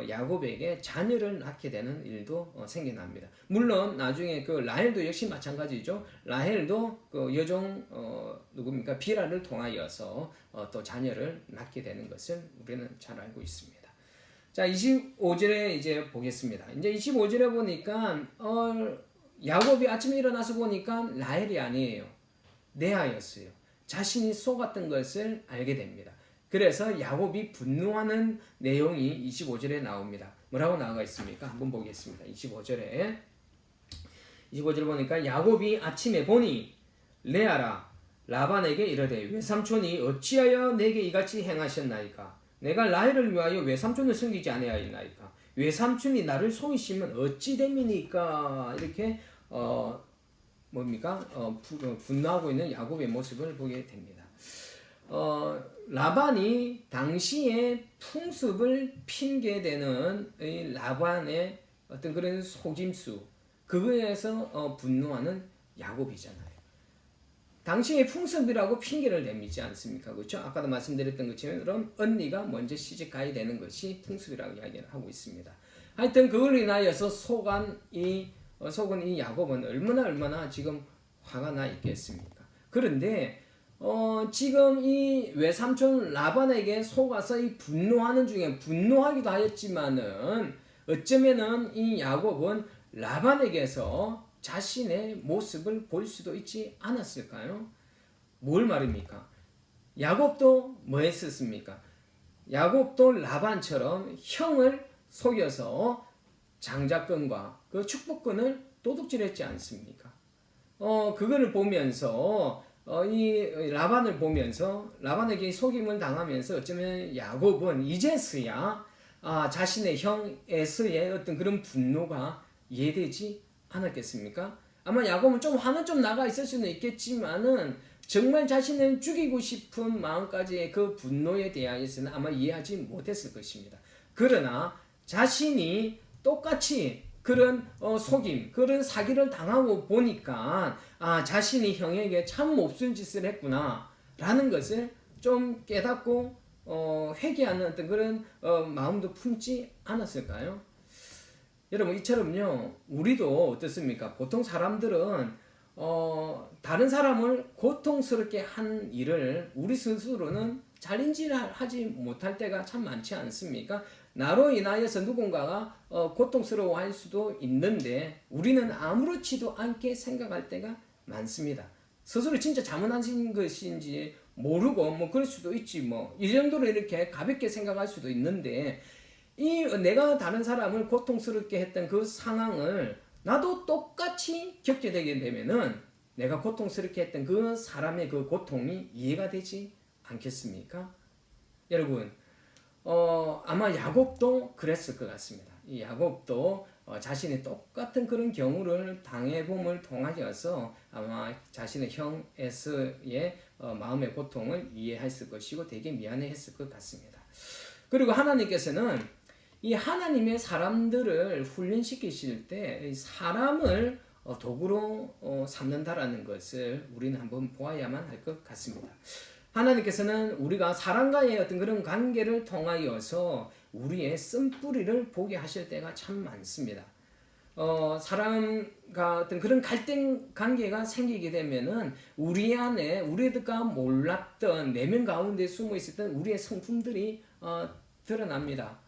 야곱에게 자녀를 낳게 되는 일도 생겨납니다. 물론 나중에 그 라헬도 역시 마찬가지죠. 라헬도 그 여종 누굽니까? 비라를 통하여서 또 자녀를 낳게 되는 것을 우리는 잘 알고 있습니다. 자, 25절에 이제 보겠습니다. 이제 25절에 보니까 야곱이 아침에 일어나서 보니까 라헬이 아니에요. 레아였어요. 자신이 속았던 것을 알게 됩니다. 그래서 야곱이 분노하는 내용이 25절에 나옵니다. 뭐라고 나와 있습니까? 한번 보겠습니다. 25절에 보니까 야곱이 아침에 보니 레아라 라반에게 이르되 외삼촌이 어찌하여 내게 이같이 행하셨나이까? 내가 라헬을 위하여 외삼촌을 섬기지 아니하였나이까? 외삼촌이 나를 속이시면 어찌 됨이니까? 이렇게 분노하고 있는 야곱의 모습을 보게 됩니다. 라반이 당시에 풍습을 핑계대는 이 라반의 어떤 그런 속임수 그거에서 분노하는 야곱이잖아요. 당시의 풍습이라고 핑계를 대미지 않습니까? 그렇죠? 아까도 말씀드렸던 것처럼 언니가 먼저 시집 가야 되는 것이 풍습이라고 이야기를 하고 있습니다. 하여튼 그걸로 인하여서 속은 이 야곱은 얼마나 지금 화가 나 있겠습니까? 그런데 지금 이 외삼촌 라반에게 속아서 이 분노하는 중에 분노하기도 하였지만은 어쩌면은 이 야곱은 라반에게서 자신의 모습을 볼 수도 있지 않았을까요? 뭘 말입니까? 야곱도 뭐 했었습니까? 야곱도 라반처럼 형을 속여서 장자권과 그 축복권을 도둑질했지 않습니까? 그거를 보면서 이 라반을 보면서 라반에게 속임을 당하면서 어쩌면 야곱은 이제서야 자신의 형 에서의 어떤 그런 분노가 이해되지 않았겠습니까? 아마 야곱은 좀 화는 좀 나가 있을 수는 있겠지만은 정말 자신을 죽이고 싶은 마음까지의 그 분노에 대하여서는 아마 이해하지 못했을 것입니다. 그러나 자신이 똑같이 그런 속임, 그런 사기를 당하고 보니까 자신이 형에게 참 몹쓸 짓을 했구나 라는 것을 좀 깨닫고 회개하는 어떤 그런 마음도 품지 않았을까요? 여러분 이처럼요 우리도 어떻습니까? 보통 사람들은 다른 사람을 고통스럽게 한 일을 우리 스스로는 잘 인지하지 못할 때가 참 많지 않습니까? 나로 인하여서 누군가가 고통스러워할 수도 있는데 우리는 아무렇지도 않게 생각할 때가 많습니다. 스스로 진짜 잘못하신 것인지 모르고 뭐 그럴 수도 있지 뭐 이 정도로 이렇게 가볍게 생각할 수도 있는데 이 내가 다른 사람을 고통스럽게 했던 그 상황을 나도 똑같이 겪게 되게 되면은 내가 고통스럽게 했던 그 사람의 그 고통이 이해가 되지 않겠습니까? 여러분 아마 야곱도 그랬을 것 같습니다. 이 야곱도 자신이 똑같은 그런 경우를 당해봄을 통하여서 아마 자신의 형 에서의 마음의 고통을 이해했을 것이고 되게 미안해했을 것 같습니다. 그리고 하나님께서는 이 하나님의 사람들을 훈련시키실 때 사람을 도구로 삼는다라는 것을 우리는 한번 보아야만 할 것 같습니다. 하나님께서는 우리가 사람과의 어떤 그런 관계를 통하여서 우리의 쓴뿌리를 보게 하실 때가 참 많습니다. 사람과 어떤 그런 갈등 관계가 생기게 되면은 우리 안에 우리가 몰랐던 내면 가운데 숨어 있었던 우리의 성품들이 드러납니다.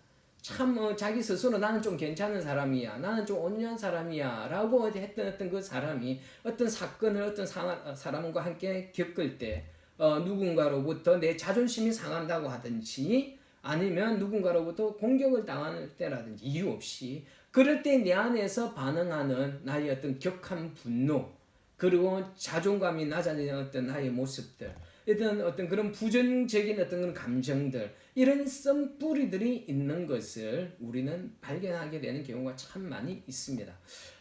참 자기 스스로 나는 좀 괜찮은 사람이야, 나는 좀 온유한 사람이야 라고 했던 어떤 그 사람이 어떤 사건을 어떤 사람과 함께 겪을 때 누군가로부터 내 자존심이 상한다고 하든지 아니면 누군가로부터 공격을 당할 때라든지 이유 없이 그럴 때 내 안에서 반응하는 나의 어떤 격한 분노 그리고 자존감이 낮아지는 어떤 나의 모습들 어떤 그런 부정적인 어떤 그런 감정들 이런 쓴뿌리들이 있는 것을 우리는 발견하게 되는 경우가 참 많이 있습니다.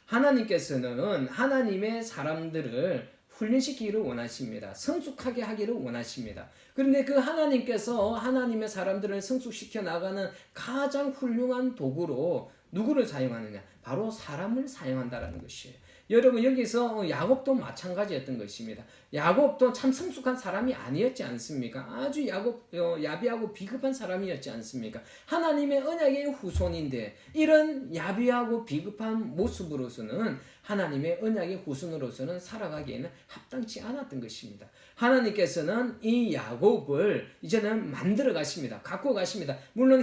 하나님께서는 하나님의 사람들을 훈련시키기를 원하십니다. 성숙하게 하기를 원하십니다. 그런데 그 하나님께서 하나님의 사람들을 성숙시켜 나가는 가장 훌륭한 도구로 누구를 사용하느냐? 바로 사람을 사용한다는 것이에요. 여러분 여기서 야곱도 마찬가지였던 것입니다. 야곱도 참 성숙한 사람이 아니었지 않습니까? 아주 야비하고 비겁한 사람이었지 않습니까? 하나님의 언약의 후손인데 이런 야비하고 비겁한 모습으로서는 하나님의 언약의 후손으로서는 살아가기에는 합당치 않았던 것입니다. 하나님께서는 이 야곱을 이제는 만들어 가십니다. 갖고 가십니다. 물론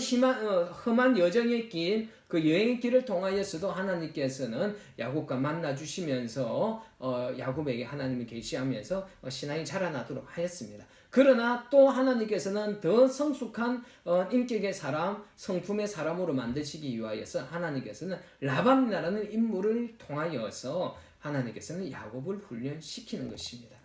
험한 여정의 길, 그 여행의 길을 통하여서도 하나님께서는 야곱과 만나 주시면서 야곱에게 하나님을 계시하면서 신앙이 자라나도록 하였습니다. 그러나 또 하나님께서는 더 성숙한 인격의 사람, 성품의 사람으로 만드시기 위하여서 하나님께서는 라반이라는 인물을 통하여서 하나님께서는 야곱을 훈련시키는 것입니다.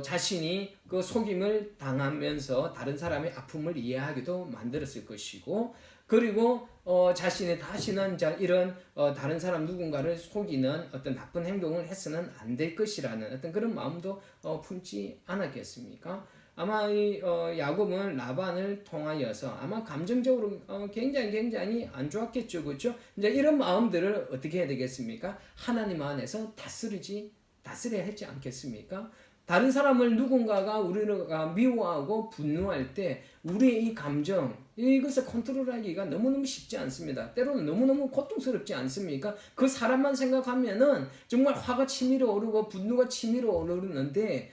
자신이 그 속임을 당하면서 다른 사람의 아픔을 이해하기도 만들었을 것이고 그리고 자신이 다시는 이런 다른 사람 누군가를 속이는 어떤 나쁜 행동을 해서는 안 될 것이라는 어떤 그런 마음도 품지 않았겠습니까? 아마 이 야곱은 라반을 통하여서 아마 감정적으로 굉장히 안 좋았겠죠, 그렇죠? 이제 이런 마음들을 어떻게 해야 되겠습니까? 하나님 안에서 다스려야 하지 않겠습니까? 다른 사람을 누군가가 우리가 미워하고 분노할 때 우리의 이 감정 이것을 컨트롤하기가 너무너무 쉽지 않습니다. 때로는 너무너무 고통스럽지 않습니까? 그 사람만 생각하면은 정말 화가 치밀어 오르고 분노가 치밀어 오르는데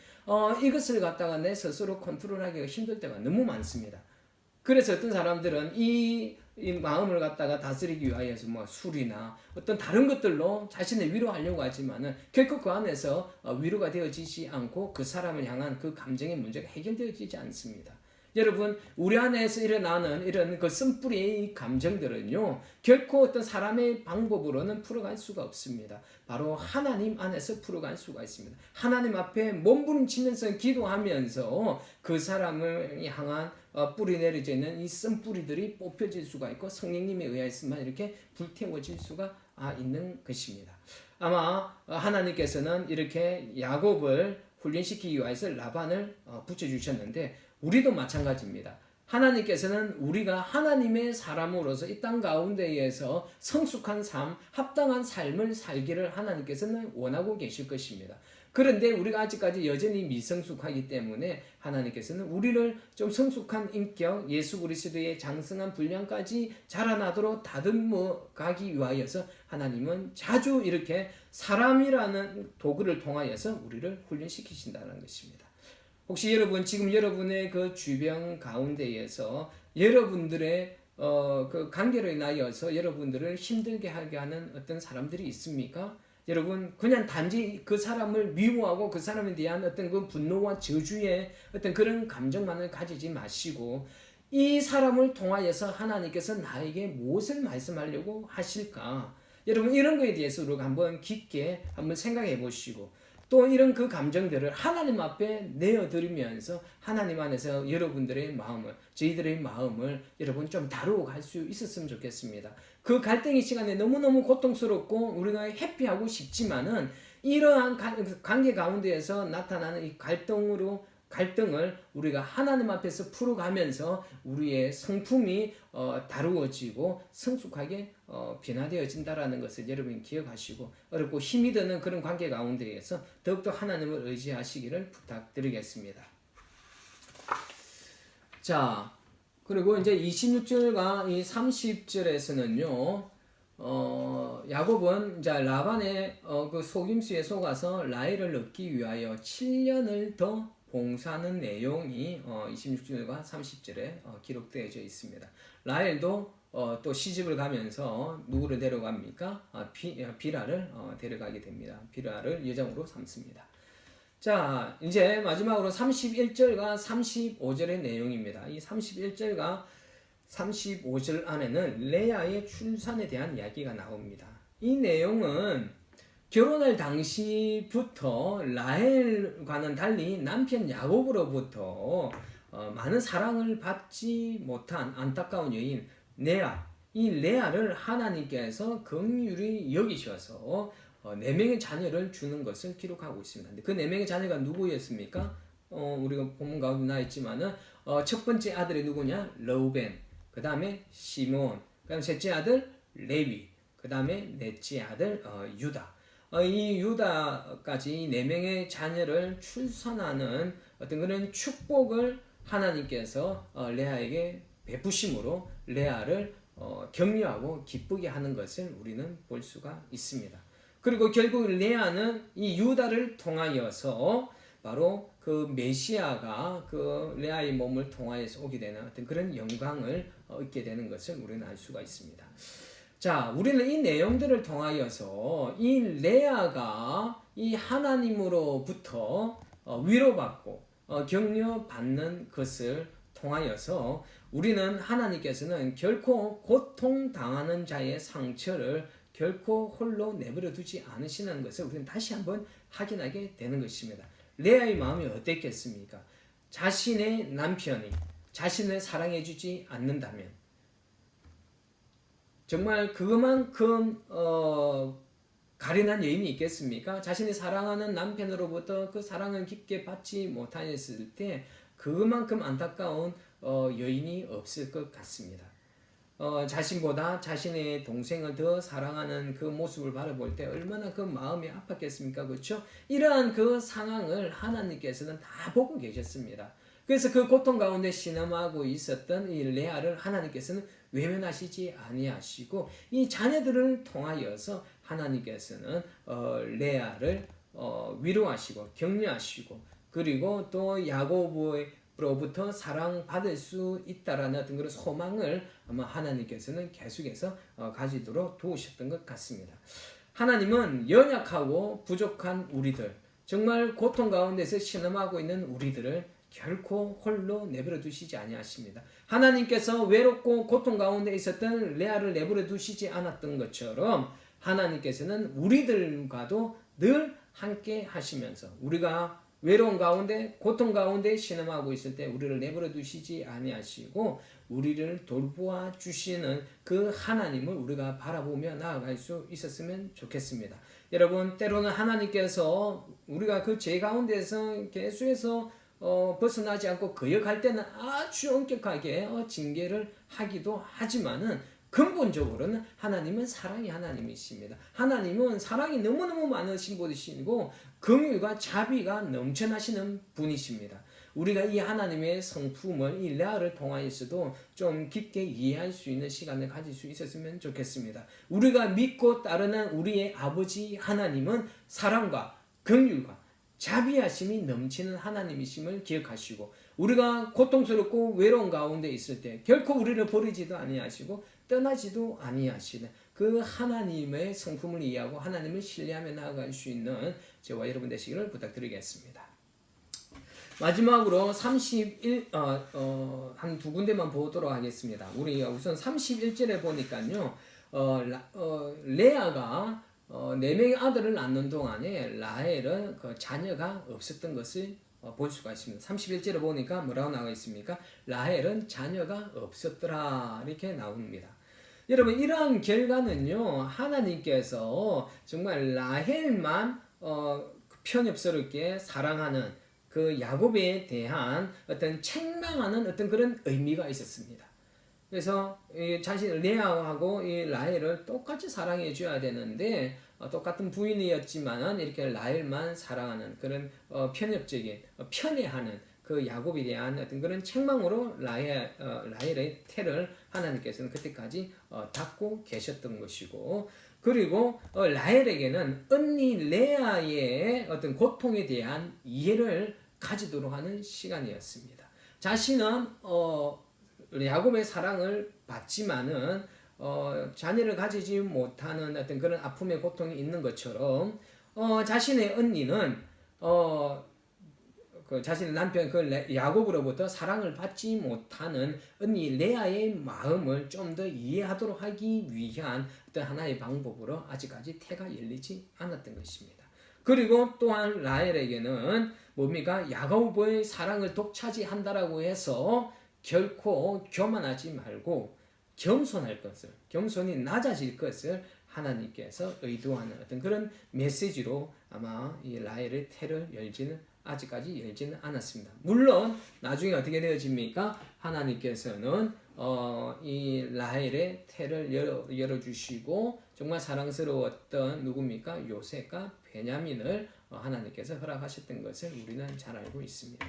이것을 갖다가 내 스스로 컨트롤하기가 힘들 때가 너무 많습니다. 그래서 어떤 사람들은 이 마음을 갖다가 다스리기 위하여서 뭐 술이나 어떤 다른 것들로 자신을 위로하려고 하지만은 결코 그 안에서 위로가 되어지지 않고 그 사람을 향한 그 감정의 문제가 해결되어지지 않습니다. 여러분, 우리 안에서 일어나는 이런 그 쓴뿌리의 감정들은요, 결코 어떤 사람의 방법으로는 풀어갈 수가 없습니다. 바로 하나님 안에서 풀어갈 수가 있습니다. 하나님 앞에 몸부림치면서 기도하면서 그 사람을 향한 뿌리 내려져 있는 이 쓴뿌리들이 뽑혀질 수가 있고 성령님에 의해서만 이렇게 불태워질 수가 있는 것입니다. 아마 하나님께서는 이렇게 야곱을 훈련시키기 위해서 라반을 붙여주셨는데 우리도 마찬가지입니다. 하나님께서는 우리가 하나님의 사람으로서 이 땅 가운데에서 성숙한 삶, 합당한 삶을 살기를 하나님께서는 원하고 계실 것입니다. 그런데 우리가 아직까지 여전히 미성숙하기 때문에 하나님께서는 우리를 좀 성숙한 인격, 예수 그리스도의 장성한 분량까지 자라나도록 다듬어 가기 위하여서 하나님은 자주 이렇게 사람이라는 도구를 통하여서 우리를 훈련시키신다는 것입니다. 혹시 여러분 지금 여러분의 그 주변 가운데에서 여러분들의 그 관계로 인하여서 여러분들을 힘들게 하게 하는 어떤 사람들이 있습니까? 여러분 그냥 단지 그 사람을 미워하고 그 사람에 대한 어떤 그 분노와 저주의 어떤 그런 감정만을 가지지 마시고 이 사람을 통하여서 하나님께서 나에게 무엇을 말씀하려고 하실까? 여러분 이런 거에 대해서 우리가 한번 깊게 한번 생각해 보시고 또 이런 그 감정들을 하나님 앞에 내어드리면서 하나님 안에서 여러분들의 마음을, 저희들의 마음을 여러분 좀 다루어 갈 수 있었으면 좋겠습니다. 그 갈등의 시간에 너무너무 고통스럽고 우리가 회피하고 싶지만은 이러한 관계 가운데에서 나타나는 이 갈등을 우리가 하나님 앞에서 풀어가면서 우리의 성품이 다루어지고 성숙하게 변화되어진다라는 것을 여러분이 기억하시고 어렵고 힘이 드는 그런 관계 가운데에서 더욱더 하나님을 의지하시기를 부탁드리겠습니다. 자, 그리고 이제 26절과 이 30절에서는요, 야곱은 이제 라반의 그 속임수에 속아서 라헬을 얻기 위하여 7년을 더 봉사하는 내용이 26절과 30절에 기록되어져 있습니다. 라헬도 또 시집을 가면서 누구를 데려갑니까? 비라를 데려가게 됩니다. 비라를 여정으로 삼습니다. 자, 이제 마지막으로 31절과 35절의 내용입니다. 이 31절과 35절 안에는 레아의 출산에 대한 이야기가 나옵니다. 이 내용은 결혼할 당시부터 라헬과는 달리 남편 야곱으로부터 많은 사랑을 받지 못한 안타까운 여인 레아, 이 레아를 하나님께서 긍휼히 여기셔서 4명의 자녀를 주는 것을 기록하고 있습니다. 그 4명의 자녀가 누구였습니까? 우리가 본문 가운데 나와 있지만은 첫 번째 아들이 누구냐? 러우벤, 그 다음에 시몬, 그 다음에 셋째 아들 레위, 그 다음에 넷째 아들 유다. 이 유다까지 4명의 자녀를 출산하는 어떤 그런 축복을 하나님께서 레아에게 베푸심으로 레아를 격려하고 기쁘게 하는 것을 우리는 볼 수가 있습니다. 그리고 결국 레아는 이 유다를 통하여서 바로 그 메시아가 그 레아의 몸을 통하여서 오게 되는 어떤 그런 영광을 얻게 되는 것을 우리는 알 수가 있습니다. 자, 우리는 이 내용들을 통하여서 이 레아가 이 하나님으로부터 위로받고 격려받는 것을 통하여서 우리는 하나님께서는 결코 고통당하는 자의 상처를 결코 홀로 내버려 두지 않으시는 것을 우리는 다시 한번 확인하게 되는 것입니다. 레아의 마음이 어땠겠습니까? 자신의 남편이 자신을 사랑해주지 않는다면 정말 그만큼 가련한 여인이 있겠습니까? 자신이 사랑하는 남편으로부터 그 사랑을 깊게 받지 못하였을 때 그만큼 안타까운 여인이 없을 것 같습니다. 자신보다 자신의 동생을 더 사랑하는 그 모습을 바라볼 때 얼마나 그 마음이 아팠겠습니까? 그렇죠? 이러한 그 상황을 하나님께서는 다 보고 계셨습니다. 그래서 그 고통 가운데 신음하고 있었던 이 레아를 하나님께서는 외면하시지 아니하시고 이 자녀들을 통하여서 하나님께서는 레아를 위로하시고 격려하시고 그리고 또 야곱으로부터 사랑받을 수 있다라는 어떤 그런 소망을 아마 하나님께서는 계속해서 가지도록 도우셨던 것 같습니다. 하나님은 연약하고 부족한 우리들, 정말 고통 가운데서 신음하고 있는 우리들을 결코 홀로 내버려 두시지 아니하십니다. 하나님께서 외롭고 고통 가운데 있었던 레아를 내버려 두시지 않았던 것처럼 하나님께서는 우리들과도 늘 함께 하시면서 우리가 외로운 가운데 고통 가운데 신음하고 있을 때 우리를 내버려 두시지 아니하시고 우리를 돌보아 주시는 그 하나님을 우리가 바라보며 나아갈 수 있었으면 좋겠습니다. 여러분, 때로는 하나님께서 우리가 그 죄 가운데서 계속해서 벗어나지 않고 거역할 때는 아주 엄격하게 징계를 하기도 하지만은 근본적으로는 하나님은 사랑의 하나님이십니다. 하나님은 사랑이 너무너무 많으신 분이시고 긍휼과 자비가 넘쳐나시는 분이십니다. 우리가 이 하나님의 성품을 이 레아를 통하여서도 좀 깊게 이해할 수 있는 시간을 가질 수 있었으면 좋겠습니다. 우리가 믿고 따르는 우리의 아버지 하나님은 사랑과 긍휼과 자비하심이 넘치는 하나님이심을 기억하시고 우리가 고통스럽고 외로운 가운데 있을 때 결코 우리를 버리지도 아니하시고 떠나지도 아니하시는 그 하나님의 성품을 이해하고 하나님을 신뢰하며 나아갈 수 있는 저와 여러분 되시기를 부탁드리겠습니다. 마지막으로 31, 한 두 군데만 보도록 하겠습니다. 우리 우선 31절에 보니까요, 레아가 4명의 아들을 낳는 동안에 라헬은 그 자녀가 없었던 것을 볼 수가 있습니다. 31절에 보니까 뭐라고 나와 있습니까? 라헬은 자녀가 없었더라 이렇게 나옵니다. 여러분, 이러한 결과는요, 하나님께서 정말 라헬만 편협스럽게 사랑하는 그 야곱에 대한 어떤 책망하는 어떤 그런 의미가 있었습니다. 그래서 자신 레아하고 이 라헬을 똑같이 사랑해 줘야 되는데 똑같은 부인이었지만은 이렇게 라헬만 사랑하는 그런 편협적인 편애하는 그 야곱에 대한 어떤 그런 책망으로 라헬의 태를 하나님께서는 그때까지 닫고 계셨던 것이고, 그리고 라헬에게는 언니 레아의 어떤 고통에 대한 이해를 가지도록 하는 시간이었습니다. 자신은 야곱의 사랑을 받지만은 자녀를 가지지 못하는 어떤 그런 아픔의 고통이 있는 것처럼 자신의 언니는 자신의 남편 야곱으로부터 사랑을 받지 못하는 언니 레아의 마음을 좀 더 이해하도록 하기 위한 어떤 하나의 방법으로 아직까지 태가 열리지 않았던 것입니다. 그리고 또한 라헬에게는 뭡니까? 야곱의 사랑을 독차지한다라고 해서 결코 교만하지 말고 겸손할 것을, 겸손히 낮아질 것을 하나님께서 의도하는 어떤 그런 메시지로 아마 이 라헬의 태를 아직까지 열지는 않았습니다. 물론 나중에 어떻게 되어집니까? 하나님께서는 이 라헬의 태를 열어주시고 정말 사랑스러웠던 누굽니까? 요셉과 베냐민을 하나님께서 허락하셨던 것을 우리는 잘 알고 있습니다.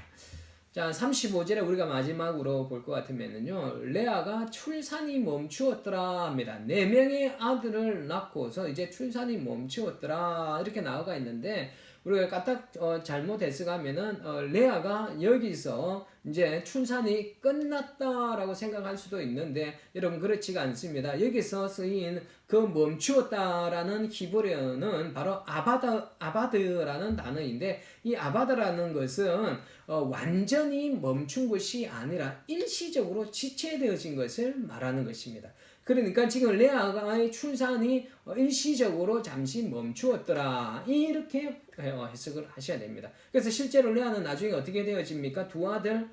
자, 35절에 우리가 마지막으로 볼 것 같으면요, 레아가 출산이 멈추었더라 합니다. 4명의 아들을 낳고서 이제 출산이 멈추었더라 이렇게 나와가 있는데, 우리가 까딱 잘못 해석하면은 레아가 여기서 이제 출산이 끝났다라고 생각할 수도 있는데, 여러분 그렇지가 않습니다. 여기서 쓰인 그 멈추었다라는 히브리어는 바로 아바드라는 단어인데, 이 아바드라는 것은 완전히 멈춘 것이 아니라 일시적으로 지체되어진 것을 말하는 것입니다. 그러니까 지금 레아가의 출산이 일시적으로 잠시 멈추었더라 이렇게 해석을 하셔야 됩니다. 그래서 실제로 레아는 나중에 어떻게 되어집니까? 두 아들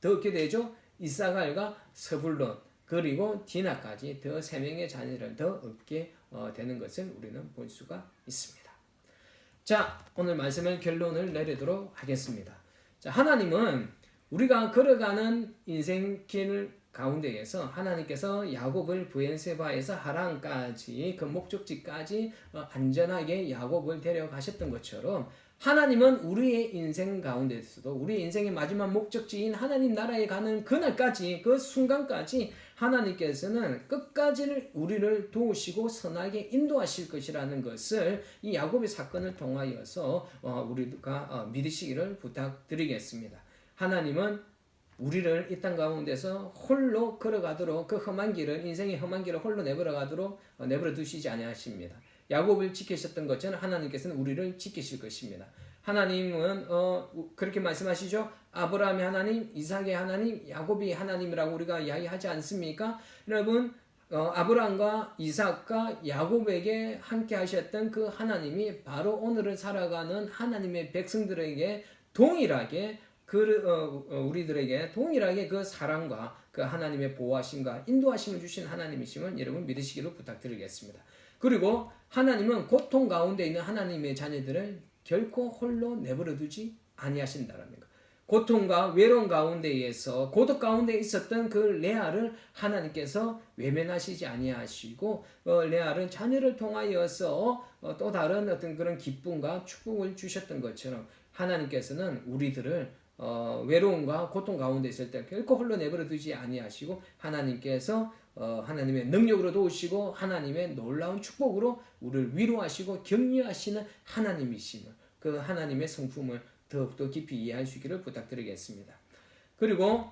더 얻게 되죠. 이사갈과 스불론 그리고 디나까지 더 3명의 자녀를 더 얻게 되는 것을 우리는 볼 수가 있습니다. 자, 오늘 말씀을 결론을 내리도록 하겠습니다. 자, 하나님은 우리가 걸어가는 인생길을 가운데에서 하나님께서 야곱을 브에르세바에서 하란까지 그 목적지까지 안전하게 야곱을 데려가셨던 것처럼 하나님은 우리의 인생 가운데서도 우리의 인생의 마지막 목적지인 하나님 나라에 가는 그날까지 그 순간까지 하나님께서는 끝까지 우리를 도우시고 선하게 인도하실 것이라는 것을 이 야곱의 사건을 통하여서 우리가 믿으시기를 부탁드리겠습니다. 하나님은 우리를 이 땅 가운데서 홀로 걸어가도록 그 험한 길을 인생의 험한 길을 홀로 내버려 두시지 아니하십니다. 야곱을 지키셨던 것처럼 하나님께서는 우리를 지키실 것입니다. 하나님은 그렇게 말씀하시죠. 아브라함의 하나님, 이삭의 하나님, 야곱의 하나님이라고 우리가 이야기하지 않습니까? 여러분 아브라함과 이삭과 야곱에게 함께 하셨던 그 하나님이 바로 오늘을 살아가는 하나님의 백성들에게 동일하게 우리들에게 동일하게 그 사랑과 그 하나님의 보호하심과 인도하심을 주신 하나님이심을 여러분 믿으시기를 부탁드리겠습니다. 그리고 하나님은 고통 가운데 있는 하나님의 자녀들을 결코 홀로 내버려 두지 아니하신다라는 것. 고통과 외로움 가운데에서 고독 가운데 있었던 그 레아를 하나님께서 외면하시지 아니하시고 레아는 자녀를 통하여서 또 다른 어떤 그런 기쁨과 축복을 주셨던 것처럼 하나님께서는 우리들을 외로움과 고통 가운데 있을 때 결코 홀로 내버려 두지 아니하시고 하나님께서 하나님의 능력으로 도우시고 하나님의 놀라운 축복으로 우리를 위로하시고 격려하시는 하나님이심을 그 하나님의 성품을 더욱더 깊이 이해할 수 있기를 부탁드리겠습니다. 그리고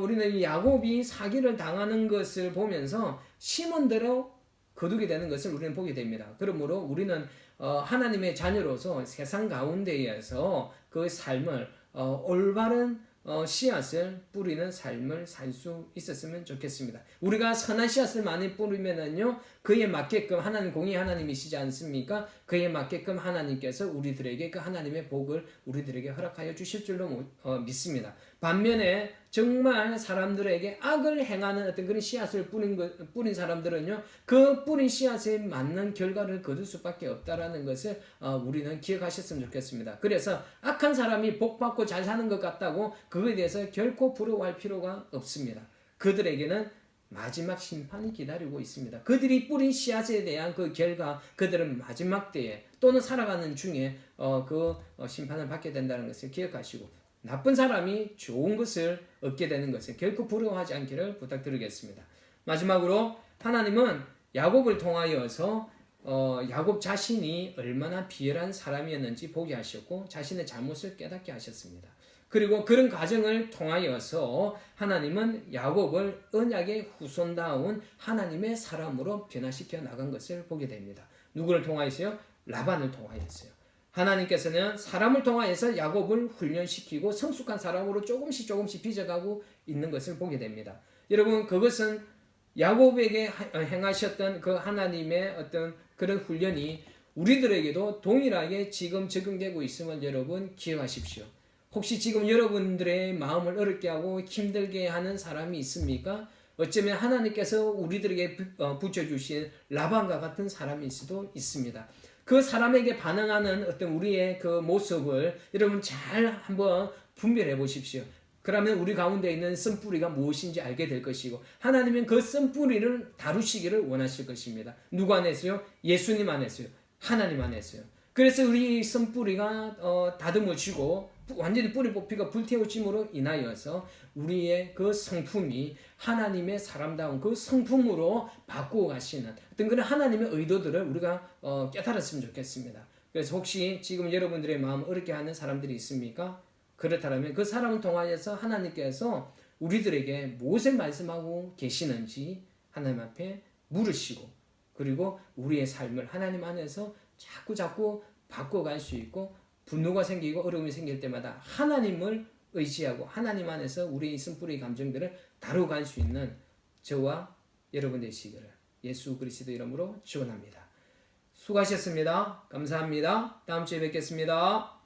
우리는 이 야곱이 사기를 당하는 것을 보면서 심은대로 거두게 되는 것을 우리는 보게 됩니다. 그러므로 우리는 하나님의 자녀로서 세상 가운데에서 그 삶을 올바른 씨앗을 뿌리는 삶을 살 수 있었으면 좋겠습니다. 우리가 선한 씨앗을 많이 뿌리면은요, 그에 맞게끔 하나님 공의 하나님이시지 않습니까? 그에 맞게끔 하나님께서 우리들에게 그 하나님의 복을 우리들에게 허락하여 주실 줄로 믿습니다. 반면에 정말 사람들에게 악을 행하는 어떤 그런 씨앗을 뿌린 사람들은요, 그 뿌린 씨앗에 맞는 결과를 거둘 수밖에 없다라는 것을 우리는 기억하셨으면 좋겠습니다. 그래서 악한 사람이 복받고 잘 사는 것 같다고 그거에 대해서 결코 부러워할 필요가 없습니다. 그들에게는 마지막 심판이 기다리고 있습니다. 그들이 뿌린 씨앗에 대한 그 결과, 그들은 마지막 때에 또는 살아가는 중에 그 심판을 받게 된다는 것을 기억하시고 나쁜 사람이 좋은 것을 얻게 되는 것을 결코 부러워하지 않기를 부탁드리겠습니다. 마지막으로 하나님은 야곱을 통하여서 야곱 자신이 얼마나 비열한 사람이었는지 보게 하셨고 자신의 잘못을 깨닫게 하셨습니다. 그리고 그런 과정을 통하여서 하나님은 야곱을 언약의 후손다운 하나님의 사람으로 변화시켜 나간 것을 보게 됩니다. 누구를 통하여서요? 라반을 통하여서요. 하나님께서는 사람을 통하여서 야곱을 훈련시키고 성숙한 사람으로 조금씩 빚어가고 있는 것을 보게 됩니다. 여러분, 그것은 야곱에게 행하셨던 그 하나님의 어떤 그런 훈련이 우리들에게도 동일하게 지금 적용되고 있음을 여러분 기억하십시오. 혹시 지금 여러분들의 마음을 어렵게 하고 힘들게 하는 사람이 있습니까? 어쩌면 하나님께서 우리들에게 붙여주신 라반과 같은 사람일 수도 있습니다. 그 사람에게 반응하는 어떤 우리의 그 모습을 여러분 잘 한번 분별해 보십시오. 그러면 우리 가운데 있는 쓴뿌리가 무엇인지 알게 될 것이고 하나님은 그 쓴뿌리를 다루시기를 원하실 것입니다. 누구 안에서요? 예수님 안에서요. 하나님 안에서요. 그래서 우리 쓴뿌리가 다듬어지고 완전히 뿌리 뽑히가 불태워짐으로 인하여서 우리의 그 성품이 하나님의 사람다운 그 성품으로 바꾸어 가시는 어떤 그런 하나님의 의도들을 우리가 깨달았으면 좋겠습니다. 그래서 혹시 지금 여러분들의 마음 어렵게 하는 사람들이 있습니까? 그렇다면 그 사람을 통하여서 하나님께서 우리들에게 무엇을 말씀하고 계시는지 하나님 앞에 물으시고 그리고 우리의 삶을 하나님 안에서 자꾸 바꿔갈 수 있고 분노가 생기고 어려움이 생길 때마다 하나님을 의지하고 하나님 안에서 우리의 쓴뿌리 감정들을 다루어갈 수 있는 저와 여러분 되시기를 예수 그리스도 이름으로 축원합니다. 수고하셨습니다. 감사합니다. 다음 주에 뵙겠습니다.